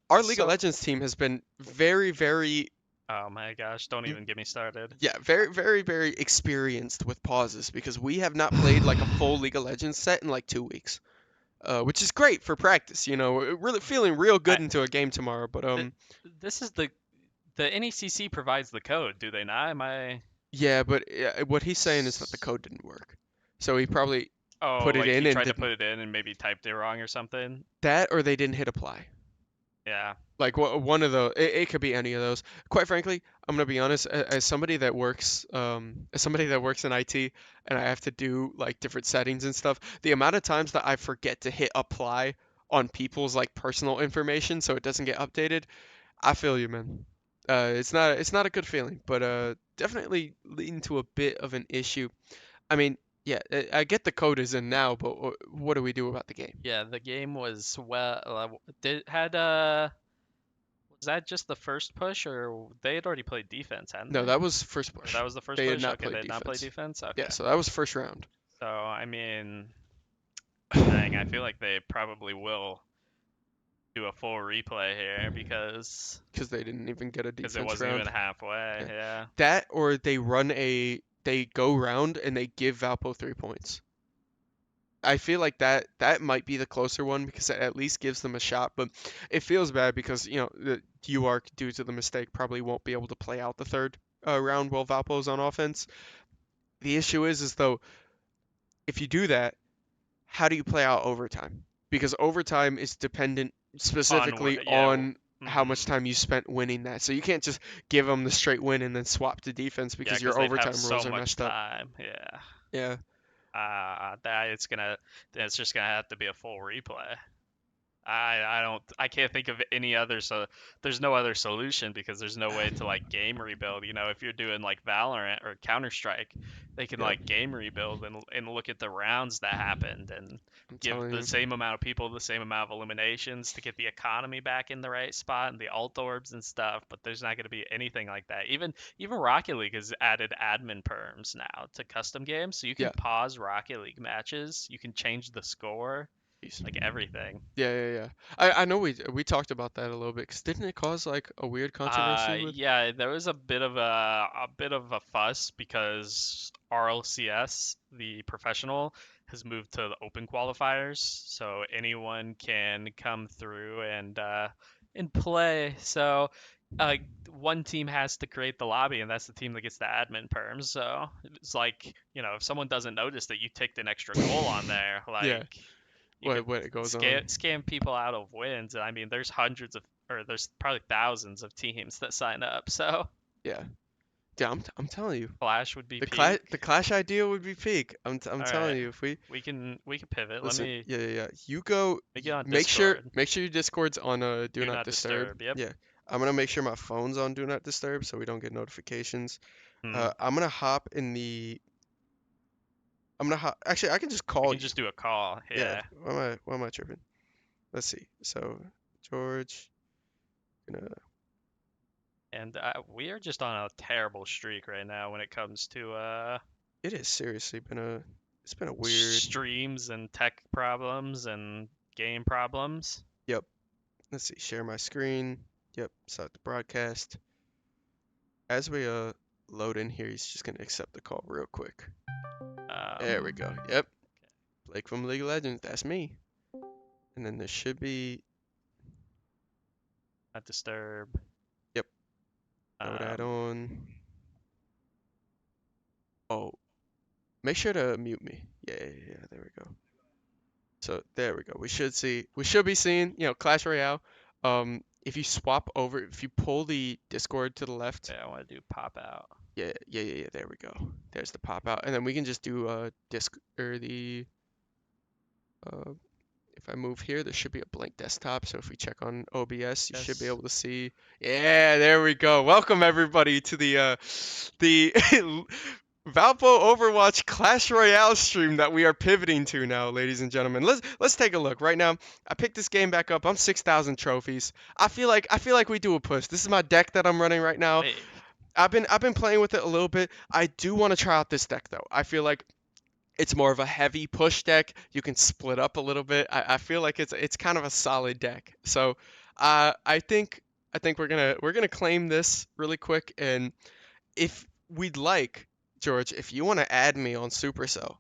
our League of so, Legends team has been very very oh my gosh, don't even get me started. yeah very very very experienced with pauses because we have not played like a full League of Legends set in like 2 weeks. Which is great for practice. We're really feeling real I good into a game tomorrow. But th- this is the NECC provides the code, do they not? Am I? yeah, but what he's saying is that the code didn't work. So he probably Oh, put it like in he and tried to didn't. put it in and maybe typed it wrong or something. That or they didn't hit apply. Yeah. Like one of the it could be any of those. Quite frankly, I'm gonna be honest. As somebody that works in IT, and I have to do like different settings and stuff, the amount of times that I forget to hit apply on people's like personal information so it doesn't get updated, I feel you, man. It's not a good feeling, but definitely leading to a bit of an issue. I mean, yeah, I get the code is in now, but what do we do about the game? Yeah, the game was did had was that just the first push or they had already played defense, hadn't No, they? that was first Or push. that was the first They had push? not Okay, played they did not play defense. defense. Yeah, Okay. so that was first round. So I mean, dang, I feel like they probably will do a full replay here Because they didn't even get a because it defense wasn't even round. halfway. Yeah. Yeah. That or they go round and they give Valpo 3 points. I feel like that might be the closer one because it at least gives them a shot, but it feels bad because the UARC due to the mistake probably won't be able to play out the third round while Valpo's on offense. The issue is though if you do that, how do you play out overtime? Because overtime is dependent specifically Yeah. on how much Mm-hmm. time you spent winning that. So you can't just give them the straight win and then swap to defense Yeah, because because your they'd have overtime so rules are much messed up. time. Yeah. Yeah, That it's just gonna have to be a full replay. I can't think of any other, so there's no other solution because there's no way to like game rebuild. If you're doing like Valorant or Counter-Strike, they can yeah, like game rebuild and look at the rounds that happened and I'm give telling the you. same amount of people the same amount of eliminations to get the economy back in the right spot and the alt orbs and stuff, but there's not going to be anything like that. Even Rocket League has added admin perms now to custom games, so you can Yeah, pause Rocket League matches, you can change the score, jeez. like everything. Yeah. I know we talked about that a little bit because didn't it cause like a weird controversy with? Yeah, there was a bit of a fuss because RLCS, the professional, has moved to the open qualifiers, so anyone can come through and play. So, uh, one team has to create the lobby, and that's the team that gets the admin perms. So it's like, if someone doesn't notice that you ticked an extra goal on there, Yeah, like you could what it goes on. scam people out of wins. I mean, there's hundreds of, or there's probably thousands of teams that sign up. So Yeah, yeah. I'm telling you, Flash would be the peak. clash idea would be peak. I'm All telling right, you if we we can pivot. listen. Let Yeah. You go. me get on Make sure Discord. your Discord's on do Do not not disturb. disturb. Yep. Yeah, I'm gonna make sure my phone's on do not disturb so we don't get notifications. Hmm. I'm gonna hop in the. I'm gonna hop. Actually, I can just We call can you. just do a call. Yeah. Yeah. Why am I tripping? Let's see. So George, gonna. And we are just on a terrible streak right now when it comes to It has seriously been a weird. streams and tech problems and game problems. Yep. Let's see. Share my screen. Yep. Start the broadcast. As we load in here, he's just gonna accept the call real quick. There we go. Yep. Blake from League of Legends. That's me. And then there should be. Not disturb. Yep. Throw that Um, on. Oh, make sure to mute me. Yeah. There we go. So there we go. We should be seeing, Clash Royale. If you swap over, if you pull the Discord to the left, okay, I want to do pop out. yeah. There we go. There's the pop out, and then we can just do disc or the uh. If I move here, there should be a blank desktop. So if we check on OBS, you should be Yes. able to see. Yeah, there we go. Welcome everybody to the Valpo Overwatch Clash Royale stream that we are pivoting to now, ladies and gentlemen. Let's take a look. Right now, I picked this game back up. I'm 6,000 trophies. I feel like we do a push. This is my deck that I'm running right now. Wait. I've been playing with it a little bit. I do want to try out this deck though. I feel like it's more of a heavy push deck. You can split up a little bit. I feel like it's kind of a solid deck. So I think we're gonna claim this really quick. And if we'd like, George, if you want to add me on Supercell,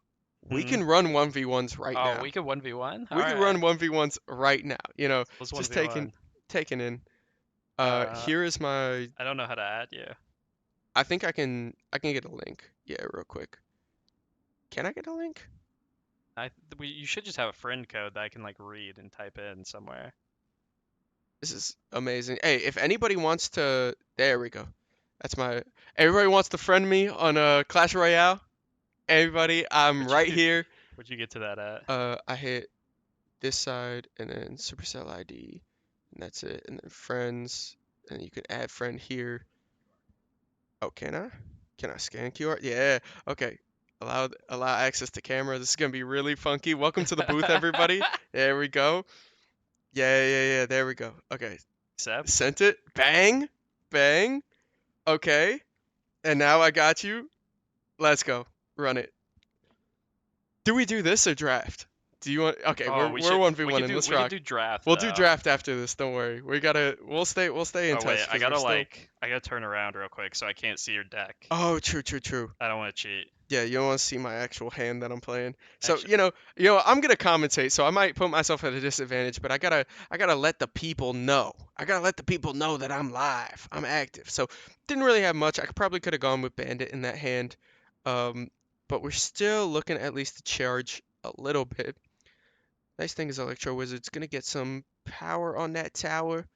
we Hmm. can run 1v1s right Oh, now. we could 1v1? All We can right. run 1v1s right now. Let's Just 1v1. taking in. Uh, Here is my. I don't know how to add you. I think I can get a link. Yeah, real quick. Can I get a link? You should just have a friend code that I can like read and type in somewhere. This is amazing. Hey, if anybody wants to, there we go. That's my. Everybody wants to friend me on Clash Royale. Everybody, I'm Where'd right you here. where'd you get to that at? I hit this side and then Supercell ID, and that's it. And then friends, and you can add friend here. Oh, can I? Can I scan QR? Yeah. Okay. Allow access to camera. This is gonna be really funky. Welcome to the booth, everybody. There we go. Yeah. There we go. Okay. Accept. Sent it. Bang. Bang. Okay. And now I got you. Let's go. Run it. Do we do this or draft? Do you want? Okay, Oh, we're one v we one could and do let's we could rock. do draft We'll do though. draft after this. Don't worry. We'll stay in Oh wait, touch because we're still. I gotta turn around real quick so I can't see your deck. Oh, true. I don't want to cheat. Yeah, you don't want to see my actual hand that I'm playing. So Actually, I'm gonna commentate, so I might put myself at a disadvantage, but I gotta let the people know. I gotta let the people know that I'm live. I'm active. So didn't really have much. I probably could have gone with Bandit in that hand, um, but we're still looking at least to charge a little bit. Nice thing is Electro Wizard's gonna get some power on that tower,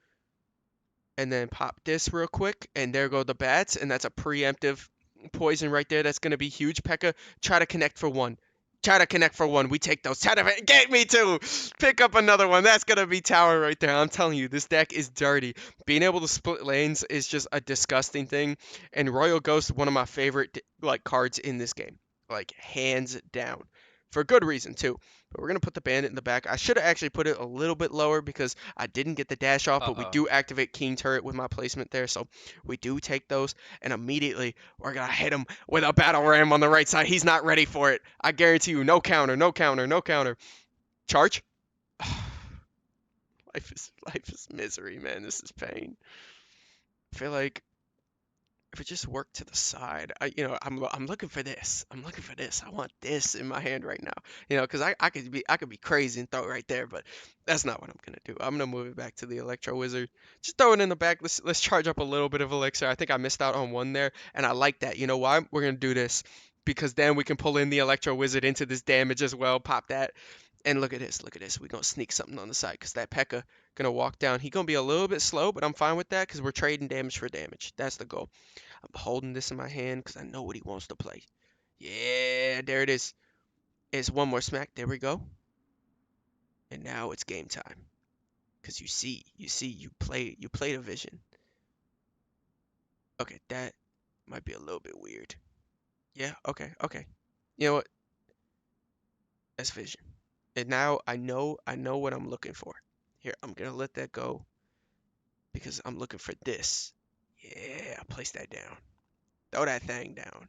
and then pop this real quick, and there go the bats, and that's a preemptive poison right there. That's gonna be huge. Pekka, try to connect for one. Try to connect for one. We take those. Try to get me two. Pick up another one. That's gonna be tower right there. I'm telling you, this deck is dirty. Being able to split lanes is just a disgusting thing. And Royal Ghost, one of my favorite like cards in this game, like hands down, for good reason too. But we're gonna put the bandit in the back. I should have actually put it a little bit lower because I didn't get the dash off, but we uh-oh. do activate King Turret with my placement there, so we do take those, and immediately we're gonna hit him with a battle ram on the right side. He's not ready for it. I guarantee you, no counter, no counter, no counter. Charge. Life is misery, man. This is pain. I feel like if it just worked to the side, I'm looking for this. I'm looking for this. I want this in my hand right now. Because I could be crazy and throw it right there, but that's not what I'm gonna do. I'm gonna move it back to the Electro Wizard. Just throw it in the back. Let's charge up a little bit of elixir. I think I missed out on one there, and I like that. You know why? We're gonna do this because then we can pull in the Electro Wizard into this damage as well. Pop that. And look at this, look at this. We're gonna sneak something on the side because that Pekka gonna walk down. He gonna be a little bit slow, but I'm fine with that because we're trading damage for damage. That's the goal. I'm holding this in my hand because I know what he wants to play. Yeah, there it is. It's one more smack. There we go. And now it's game time. Because you play the vision. Okay, that might be a little bit weird. Yeah, okay. You know what? That's vision. And now I know what I'm looking for. Here, I'm gonna let that go because I'm looking for this. Yeah, place that down. Throw that thing down.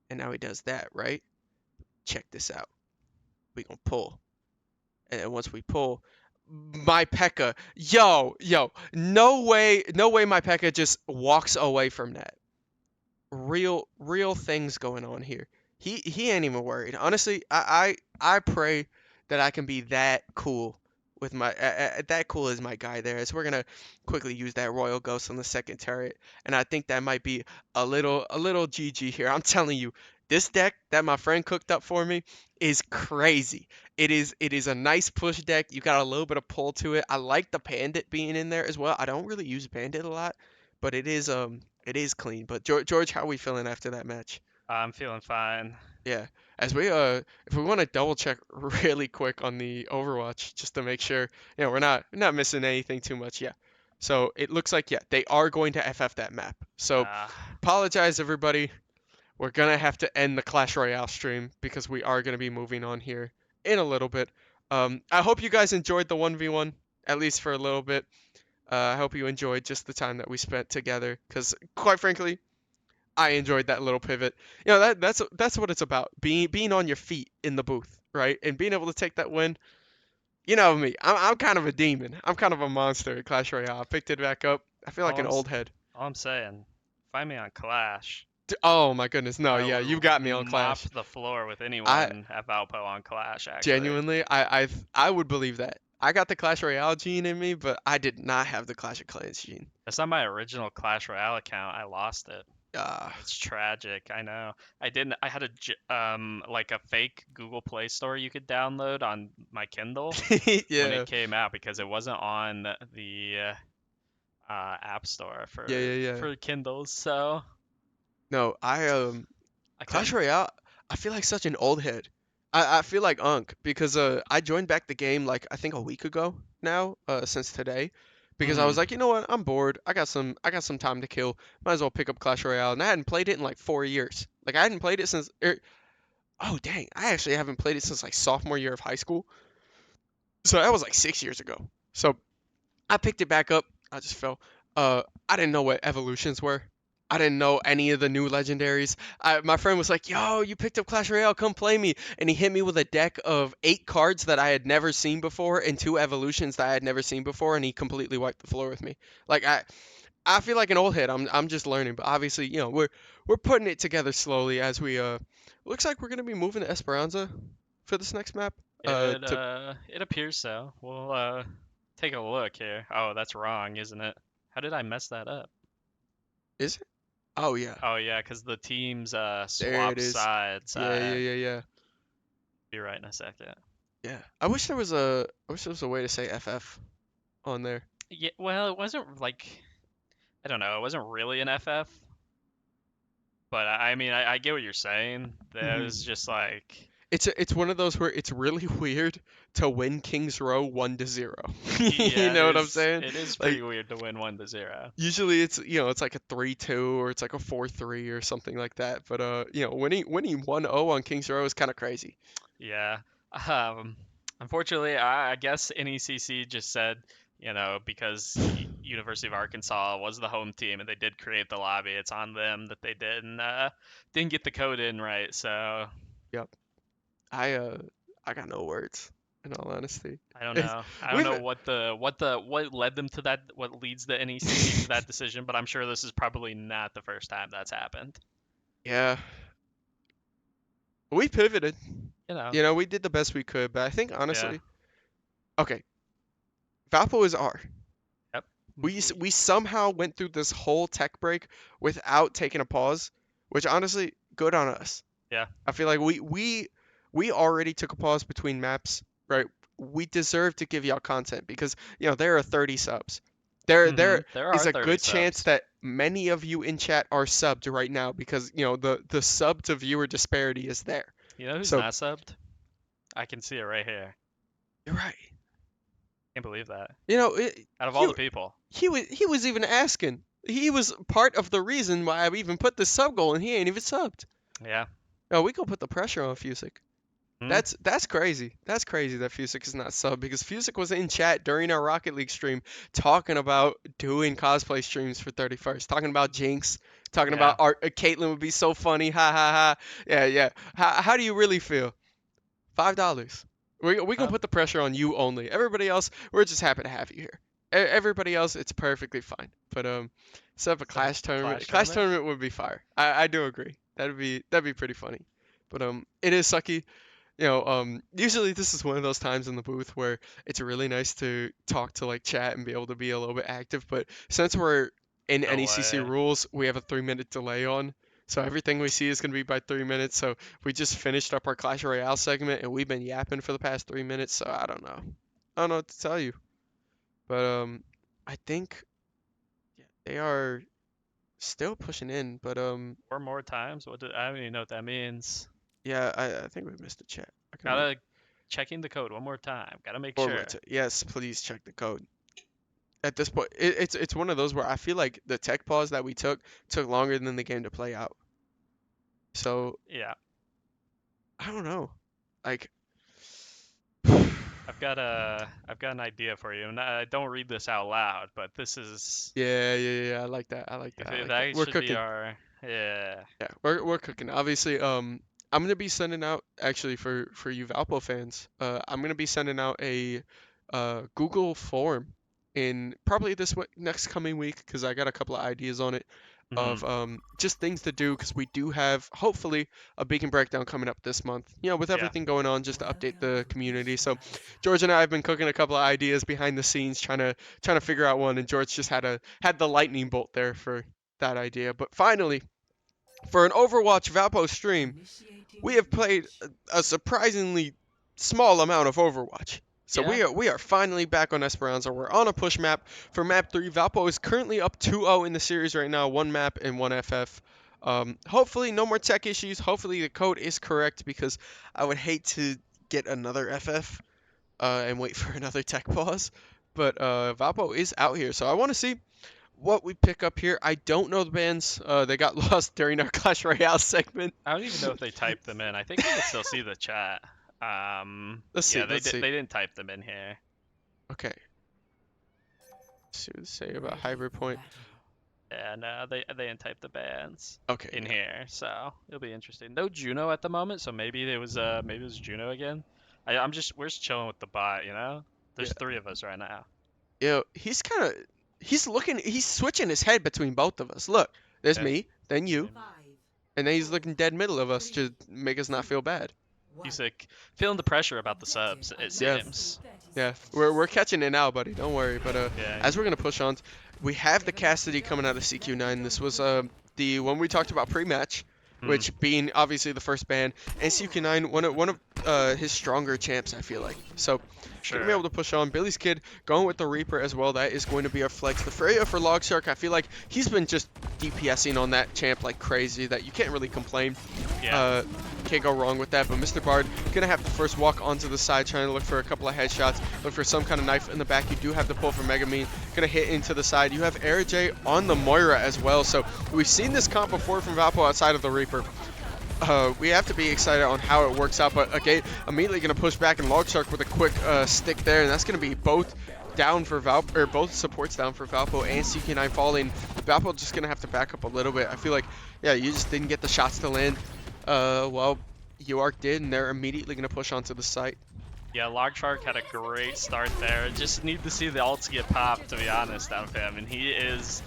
And now he does that, right? Check this out. We gonna pull. And then once we pull, my Pekka, yo, no way my Pekka just walks away from that. Real things going on here. He ain't even worried. Honestly, I pray that I can be that cool with my that cool as my guy there. So we're gonna quickly use that Royal Ghost on the second turret, and I think that might be a little GG here. I'm telling you, this deck that my friend cooked up for me is crazy. It is a nice push deck. You got a little bit of pull to it. I like the Bandit being in there as well. I don't really use Bandit a lot, but it is clean. But George, how are we feeling after that match? I'm feeling fine. Yeah. As we if we want to double check really quick on the Overwatch just to make sure, we're not missing anything too much. Yeah. So it looks like, yeah, they are going to FF that map. So Uh, apologize everybody. We're gonna have to end the Clash Royale stream because we are gonna be moving on here in a little bit. I hope you guys enjoyed the 1v1 at least for a little bit. I hope you enjoyed just the time that we spent together because quite frankly, I enjoyed that little pivot. That's what it's about. Being on your feet in the booth, right? And being able to take that win. You know me. I'm kind of a demon. I'm kind of a monster at Clash Royale. I picked it back up. I feel like all an old head. all I'm saying, find me on Clash. Oh my goodness. No, I yeah, will you got me on mop Clash. the floor with I anyone at Valpo on Clash. Actually, genuinely I would believe that. I got the Clash Royale gene in me, but I did not have the Clash of Clans gene. that's not my original Clash Royale account. I lost it. It's tragic. I know. I didn't. I had like a fake Google Play Store you could download on my Kindle when Yeah, it came out because it wasn't on the App Store yeah, yeah, yeah. for Kindles. So No, I Clash couldn't. Royale, I feel like such an old head. I feel like Unk because I joined back the game like I think a week ago now, since today. Because I was Mm, like, you know what, I'm bored. I got some time to kill. Might as well pick up Clash Royale. And I hadn't played it in like 4 years. Like I hadn't played it since oh dang, I actually haven't played it since like sophomore year of high school. So that was like 6 years ago. So I picked it back up. I just fell. I didn't know what evolutions were. I didn't know any of the new legendaries. My friend was like, "Yo, you picked up Clash Royale, come play me." And he hit me with a deck of 8 cards that I had never seen before and 2 evolutions that I had never seen before, and he completely wiped the floor with me. Like I feel like an old head. I'm just learning, but obviously, we're putting it together slowly as we looks like we're gonna be moving to Esperanza for this next map. To it appears so. We'll take a look here. Oh, that's wrong, isn't it? How did I mess that up? is it? Oh yeah, Oh yeah, because the teams there it swap is. sides. Yeah, yeah, yeah, yeah. Be right in a second. Yeah. I wish there was a way to say FF on there. Yeah, well, it wasn't like I don't know, it wasn't really an FF, but I mean, I get what you're saying. Hmm. There's just like, It's one of those where it's really weird to win King's Row 1-0. You yeah, know what I'm saying? it is pretty Like weird to win 1-0. usually it's like a 3-2 or it's like a 4-3 or something like that. But winning 1-0 on King's Row is kind of crazy. Yeah. Um, unfortunately, I guess NECC just said, because University of Arkansas was the home team and they did create the lobby, it's on them that they didn't get the code in right. So Yep. I uh I got no words in all honesty. I don't It's, know. I don't we've know what led them to that, what leads the NECC to that decision, but I'm sure this is probably not the first time that's happened. yeah, we pivoted. You know. We did the best we could, but I think Yeah. honestly, okay, Valpo is R. Yep. We somehow went through this whole tech break without taking a pause, which honestly, good on us. Yeah. I feel like we already took a pause between maps, right? We deserve to give y'all content because there are 30 subs. There There is are a 30 good chance subs. that many of you in chat are subbed right now because the sub to viewer disparity is there. You know who's So not subbed? I can see it right here. you're right. Can't believe that. You know, it, Out of all he the people. he was even asking. He was part of the reason why I even put the sub goal, and he ain't even subbed. Yeah. No, we gonna put the pressure on Fusick. Hmm? That's crazy. That's crazy that Fusick is not sub because Fusick was in chat during our Rocket League stream talking about doing cosplay streams for 31st, talking about Jinx, talking Yeah. about art. Caitlyn would be so funny. Ha ha ha. Yeah, yeah. How do you really feel? $5. We can Uh, put the pressure on you only. Everybody else, we're just happy to have you here. Everybody else, it's perfectly fine. But set up a Set up clash a tournament. clash Clash tournament? tournament would be fire. I do agree. That'd be pretty funny. But it is sucky. Usually this is one of those times in the booth where it's really nice to talk to like chat and be able to be a little bit active. But since we're in NECC Delay. rules, we have a 3-minute delay on. So everything we see is going to be by 3 minutes. So we just finished up our Clash Royale segment and we've been yapping for the past 3 minutes. So I don't know. I don't know what to tell you. But I think yeah, they are still pushing in. But 4 more times? I don't even know what that means. yeah, I think we missed a chat. I can read Gotta checking the code 1 more time. Gotta make one more sure. time. Yes, please check the code. At this point, it's one of those where I feel like the tech pause that we took longer than the game to play out. So Yeah. I don't know. Like, I've got an idea for you. And I don't read this out loud, but this is yeah, yeah, yeah. I like that. I like that. I like that. that We're should be cooking. our yeah. Yeah, we're cooking. Obviously, I'm gonna be sending out actually for you Valpo fans. I'm gonna be sending out a Google form in probably this next coming week because I got a couple of ideas on it Hmm. of just things to do because we do have hopefully a beacon breakdown coming up this month. With Yeah. everything going on, just to update Welcome the to community. So Esperanza. George and I have been cooking a couple of ideas behind the scenes, trying to figure out one, and George just had the lightning bolt there for that idea. But finally. for an Overwatch Valpo stream, we have played a surprisingly small amount of Overwatch. So Yeah. we are finally back on Esperanza. We're on a push map for map 3. Valpo is currently up 2-0 in the series right now, 1 map and 1 FF. Hopefully no more tech issues. Hopefully the code is correct because I would hate to get another FF and wait for another tech pause. But Valpo is out here, so I want to see what we pick up here. I don't know the bans. They got lost during our Clash Royale segment. I don't even know if they typed them in. I think we can still see the chat. Let's see. Yeah, Let's see. they didn't type them in here. Okay. Let's see what they say about hybrid point. Yeah, no, they didn't type the bans Okay. in here, so it'll be interesting. No Juno at the moment, so maybe it was Juno again. We're just chilling with the bot, you know. There's Yeah. 3 of us right now. He's switching his head between both of us. Look, there's Yeah. me, then you, 5, and then he's looking dead middle of us to make us not feel bad. He's like feeling the pressure about the subs. It Yeah. seems. Yeah, we're catching it now, buddy. Don't worry. But Yeah. as we're gonna push on, we have the Cassidy coming out of CQ9. This was the one we talked about pre-match, which being obviously the first ban, and CQ9 one of his stronger champs, I feel like. So Sure. gonna be able to push on. Billy's Kid going with the Reaper as well. That is going to be a flex. The Freya for Logshark, I feel like he's been just DPSing on that champ like crazy that you can't really complain. Yeah. Can't go wrong with that. But Mr. Bard gonna have to first walk onto the side, trying to look for a couple of headshots, look for some kind of knife in the back. You do have the pull for Megamine, gonna hit into the side. You have AirJ on the Moira as well. So we've seen this comp before from Valpo outside of the Reaper. We have to be excited on how it works out, but again, immediately going to push back and Logshark with a quick stick there, and that's going to be both down for Valpo, or both supports down for Valpo and CK9 falling. Valpo just going to have to back up a little bit. I feel like, yeah, you just didn't get the shots to land. Well, UARC did, and they're immediately going to push onto the site. Yeah, Logshark had a great start there. Just need to see the ults get popped, to be honest, out of him, and he is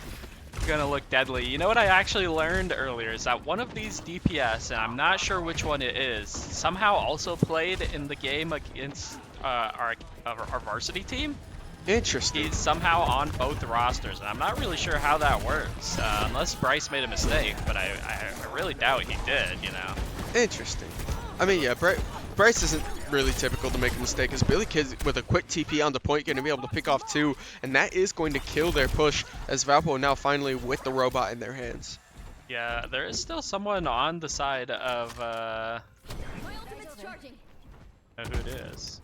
gonna look deadly. You know what I actually learned earlier is that one of these DPS, and I'm not sure which one it is, somehow also played in the game against our varsity team. Interesting. He's somehow on both rosters, and I'm not really sure how that works, unless Bryce made a mistake, but I really doubt he did, you know. Interesting. I mean, yeah, Bryce isn't really typical to make a mistake, as Billy Kid with a quick TP on the point going to be able to pick off 2, and that is going to kill their push, as Valpo now finally with the robot in their hands. Yeah, there is still someone on the side of, My ultimate's charging. I don't know who it is.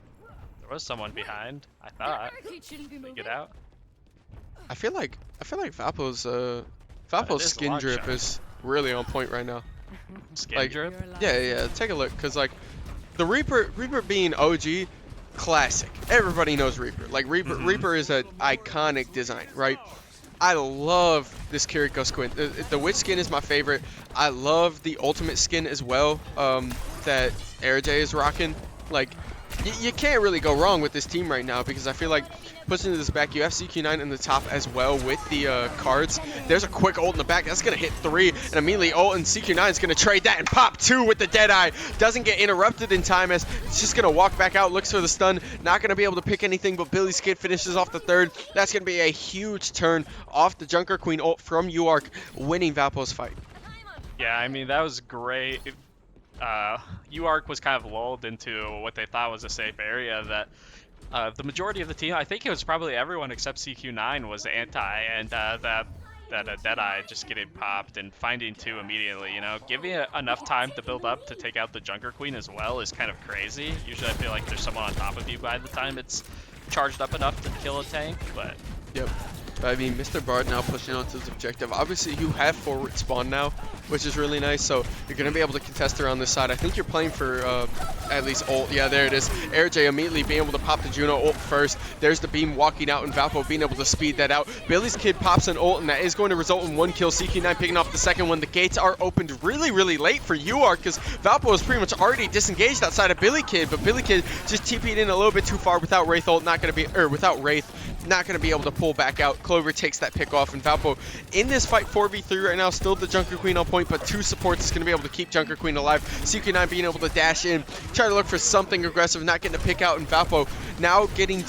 There was someone behind, I thought. Barricade shouldn't be moving. Get out. I feel like Valpo's It is skin drip Logshark. is really on point right now. Skin Like, drip. Yeah, take a look, cause like the Reaper being OG, classic. Everybody knows Reaper. Like Reaper is an iconic design, right? I love this Kiriko skin. The witch skin is my favorite. I love the ultimate skin as well. That AirJ is rocking. Like, you can't really go wrong with this team right now, because I feel like pushing to this back, you have CQ9 in the top as well with the cards. There's a quick ult in the back. That's going to hit 3, and immediately ult, and CQ9 is going to trade that and pop 2 with the Deadeye. Doesn't get interrupted in time, as it's just going to walk back out, looks for the stun. Not going to be able to pick anything, but Billy's Kid finishes off the 3rd. That's going to be a huge turn off the Junker Queen ult from UARC, winning Valpo's fight. Yeah, I mean, that was great. UARC was kind of lulled into what they thought was a safe area. That the majority of the team, I think it was probably everyone except CQ9, was anti, and that Deadeye just getting popped and finding 2 immediately. You know, giving it enough time to build up to take out the Junker Queen as well is kind of crazy. Usually, I feel like there's someone on top of you by the time it's charged up enough to kill a tank, but. Yep. I mean, Mr. Bard now pushing onto his objective. Obviously, you have forward spawn now, which is really nice, so you're going to be able to contest around this side. I think you're playing for at least ult. Yeah, there it is. AirJ immediately being able to pop the Juno ult first. There's the beam walking out, and Valpo being able to speed that out. Billy's Kid pops an ult, and that is going to result in 1 kill. CQ9 picking off the second one. The gates are opened really, really late for UARC, because Valpo is pretty much already disengaged outside of Billy Kid, but Billy Kid just TP'd in a little bit too far without Wraith ult. Not going to be, or without Wraith. not going to be able to pull back out. Clover takes that pick off, and Valpo in this fight 4v3 right now, still the Junker Queen on point, but 2 supports is going to be able to keep Junker Queen alive. CQ9 being able to dash in, try to look for something aggressive, not getting a pick out, and Valpo now getting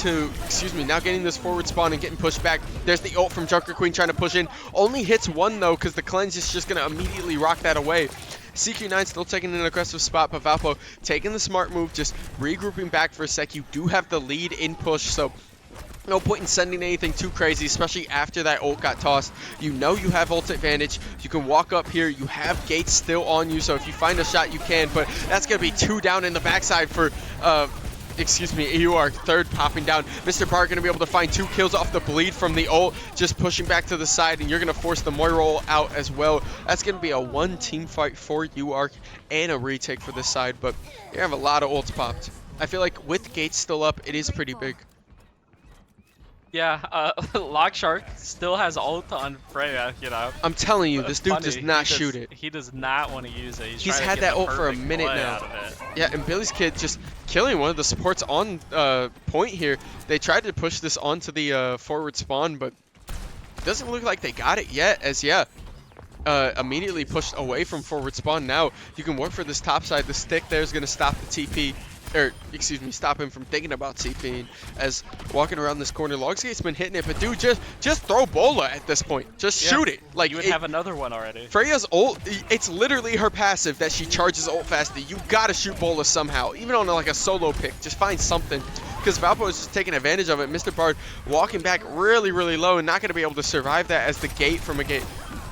this forward spawn and getting pushed back. There's the ult from Junker Queen trying to push in. Only hits 1 though, because the cleanse is just going to immediately rock that away. CQ9 still taking an aggressive spot, but Valpo taking the smart move, just regrouping back for a sec. You do have the lead in push, so no point in sending anything too crazy, especially after that ult got tossed. You know you have ult advantage. You can walk up here. You have gates still on you, so if you find a shot, you can, but that's going to be 2 down in the backside for EUR, 3rd popping down. Mr. Bar going to be able to find 2 kills off the bleed from the ult, just pushing back to the side, and you're going to force the Moira ult out as well. That's going to be a 1 team fight for UARC and a retake for this side, but you have a lot of ults popped. I feel like with gates still up, it is pretty big. Yeah, Lock Shark still has ult on Freya, you know. I'm telling you, this dude Funny, does not shoot it. He does not want to use it. He's trying to had get that the ult for a perfect minute play now. out of it. Yeah, and Billy's Kid just killing one of the supports on point here. They tried to push this onto the forward spawn, but it doesn't look like they got it yet, as immediately pushed away from forward spawn. Now you can work for this top side. The stick there is going to stop the TP. Stop him from thinking about TPing as walking around this corner. Logsgate's been hitting it, but dude, just throw Bola at this point. Just shoot it. Like, you would have another one already. Freya's ult, it's literally her passive that she charges ult faster. You gotta shoot Bola somehow, even on like a solo pick. Just find something, because Valpo is just taking advantage of it. Mr. Bard walking back really, really low and not gonna be able to survive that as the gate from a gate.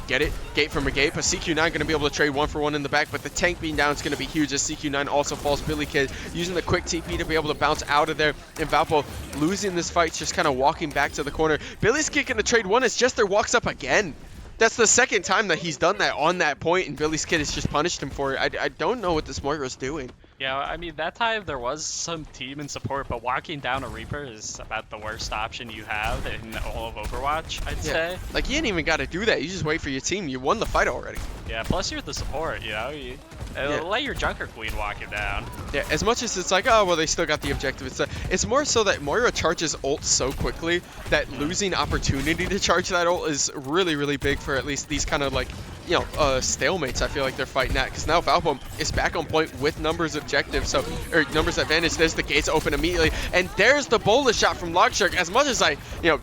Get it? Gate from a gate, but CQ9 going to be able to trade 1 for 1 in the back, but the tank being down is going to be huge as CQ9 also falls. Billy Kid using the quick TP to be able to bounce out of there, and Valpo losing this fight, just kind of walking back to the corner. Billy's Kid going to trade 1 as Jester walks up again. That's the 2nd time that he's done that on that point, and Billy's Kid has just punished him for it. I don't know what this Moira's doing. Yeah, I mean, that time there was some team and support, but walking down a Reaper is about the worst option you have in all of Overwatch, I'd say. Like, you ain't even got to do that. You just wait for your team. You won the fight already. Yeah, plus you're the support, you know? Let your Junker Queen walk him down. Yeah, as much as it's like, oh, well, they still got the objective. It's more so that Moira charges ult so quickly that losing opportunity to charge that ult is really, really big for at least these kind of, like, you know, stalemates I feel like they're fighting at. Because now Valpo is back on point with numbers objective, or numbers advantage. There's the gates open immediately, and there's the Bola shot from Logshark. As much as I,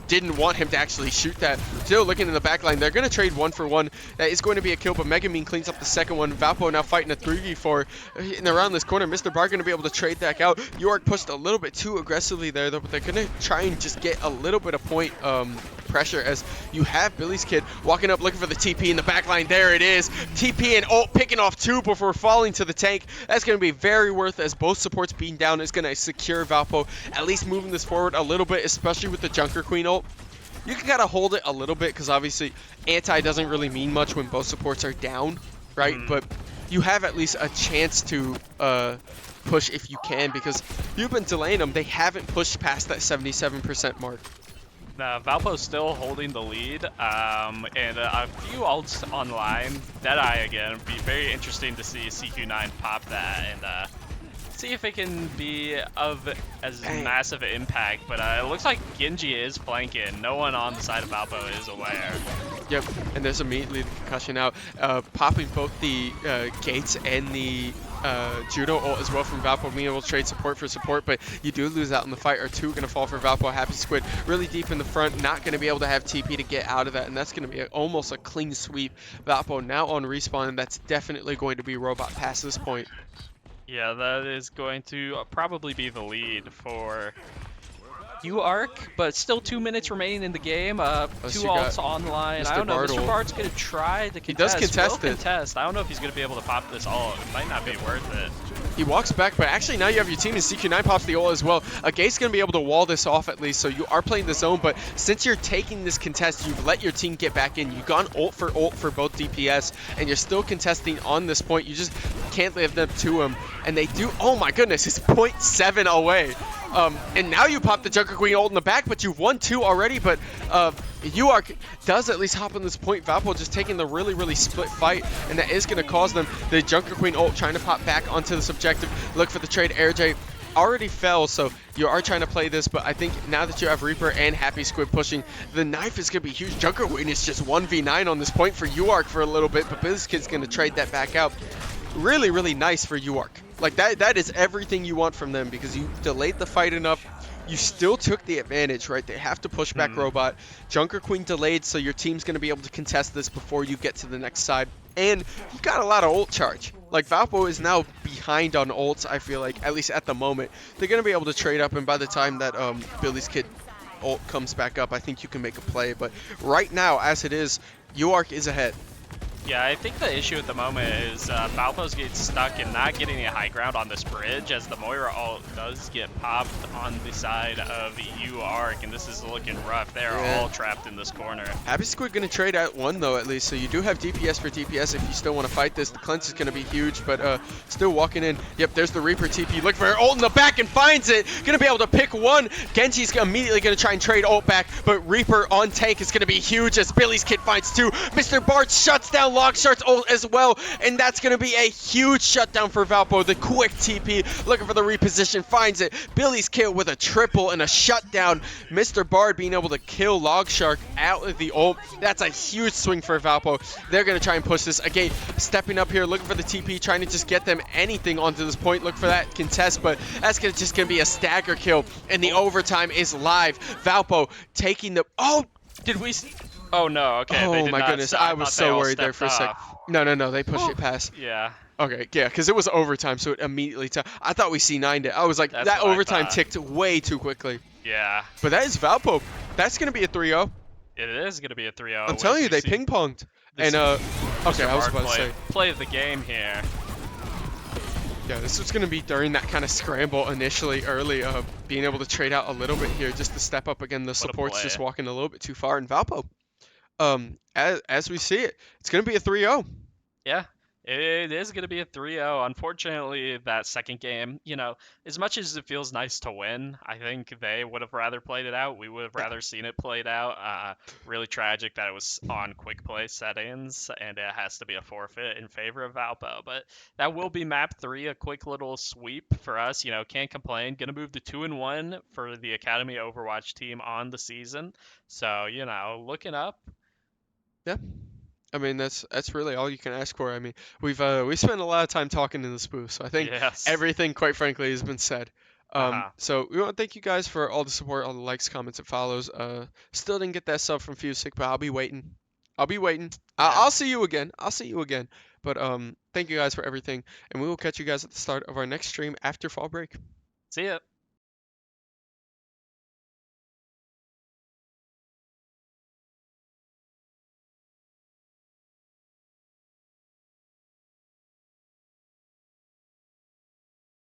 didn't want him to actually shoot that, still looking in the back line, they're going to trade 1 for 1. That is going to be a kill, but Megamine cleans up the second one. Valpo now fighting a 3v4 hitting around this corner. Mr. Bar going to be able to trade back out. UARC pushed a little bit too aggressively there, though, but they're going to try and just get a little bit of point pressure as you have Billy's Kid walking up looking for the TP in the back line. There it is. TP and ult picking off 2 before falling to the tank. That's going to be very worth as both supports being down is going to secure Valpo, at least moving this forward a little bit, especially with the Junker Queen ult. You can kind of hold it a little bit because obviously anti doesn't really mean much when both supports are down, right? But you have at least a chance to push if you can, because you've been delaying them. They haven't pushed past that 77% mark. Valpo's still holding the lead, and a few ults online. Deadeye again. It'd be very interesting to see CQ9 pop that and see if it can be of as massive an impact. But it looks like Genji is flanking. No one on the side of Valpo is aware. Yep, and there's immediately the concussion out, popping both the gates and the Judo ult as well from Valpo, being able to trade support for support, but you do lose out in the fight. Or 2 going to fall for Valpo. Happy Squid really deep in the front, not going to be able to have TP to get out of that, and that's going to be almost a clean sweep. Valpo now on respawn, and that's definitely going to be robot past this point. Yeah, that is going to probably be the lead for UARC, but still 2 minutes remaining in the game. 2 ults online. Mr. I don't know. Bartle. Mr. Bard's going to try to contest. He does contest it. Contest. I don't know if he's going to be able to pop this ult. It might not be worth it. He walks back, but actually now you have your team, and CQ9 pops the ult as well. A Gate's going to be able to wall this off at least, so you are playing the zone, but since you're taking this contest, you've let your team get back in. You've gone ult for both DPS, and you're still contesting on this point. You just can't live them to him, and they do. Oh my goodness, it's 0.7 away. And now you pop the Junker Queen ult in the back, but you've won 2 already, but UARC does at least hop on this point. Valpo just taking the really, really split fight, and that is going to cause them. The Junker Queen ult trying to pop back onto this objective. Look for the trade. AirJ already fell, so you are trying to play this, but I think now that you have Reaper and Happy Squid pushing, the knife is going to be huge. Junker Queen is just 1v9 on this point for UARC for a little bit, but BlizzKid's going to trade that back out. Really, really nice for UARC. Like, that is everything you want from them because you delayed the fight enough. You still took the advantage, right? They have to push back Robot. Junker Queen delayed, so your team's going to be able to contest this before you get to the next side. And you've got a lot of ult charge. Like, Valpo is now behind on ults, I feel like, at least at the moment. They're going to be able to trade up, and by the time that Billy's Kid ult comes back up, I think you can make a play. But right now, as it is, UARC is ahead. Yeah, I think the issue at the moment is Valpo's getting stuck and not getting any high ground on this bridge as the Moira ult does get popped on the side of UARC, and this is looking rough. They're all trapped in this corner. Happy Squid going to trade out one, though, at least, so you do have DPS for DPS if you still want to fight this. The cleanse is going to be huge, but still walking in. Yep, there's the Reaper TP. Look for her ult in the back and finds it. Going to be able to pick one. Genji's immediately going to try and trade ult back, but Reaper on tank is going to be huge as Billy's Kid finds two. Mr. Bart shuts down Logshark's ult as well, and that's going to be a huge shutdown for Valpo. The quick TP, looking for the reposition, finds it. Billy's Kid with a triple and a shutdown. Mr. Bard being able to kill Logshark out of the ult. That's a huge swing for Valpo. They're going to try and push this. Again, stepping up here, looking for the TP, trying to just get them anything onto this point. Look for that contest, but that's just going to be a stagger kill, and the overtime is live. Valpo taking the... Oh! Did we... Oh, no, okay. Oh, they did my not goodness. stop. I was so worried there for a sec. Off. No, they pushed it past. Yeah. Okay, yeah, because it was overtime, so it immediately... I thought we C9'd it. I was like, That's that what I overtime thought. ticked way too quickly. Yeah. But that is Valpo. That's going to be a 3-0. It is going to be a 3-0. I'm telling you, they ping-ponged. And, okay, I was about to say. Play of the game here. Yeah, this was going to be during that kind of scramble initially, early, being able to trade out a little bit here just to step up again. The support's just walking a little bit too far in Valpo. As we see it, it's going to be a 3-0. Yeah, it is going to be a 3-0. Unfortunately, that second game, as much as it feels nice to win, I think they would have rather played it out. We would have rather seen it played out. Really tragic that it was on quick play settings, and it has to be a forfeit in favor of Valpo. But that will be map 3, a quick little sweep for us. Can't complain. Going to move to 2-1 for the Academy Overwatch team on the season. So, looking up. Yeah. I mean, that's really all you can ask for. I mean, we spent a lot of time talking in this booth, so I think everything, quite frankly, has been said. So we want to thank you guys for all the support, all the likes, comments, and follows. Still didn't get that sub from Fusik, but I'll be waiting. I'll see you again. But thank you guys for everything, and we will catch you guys at the start of our next stream after fall break. See ya.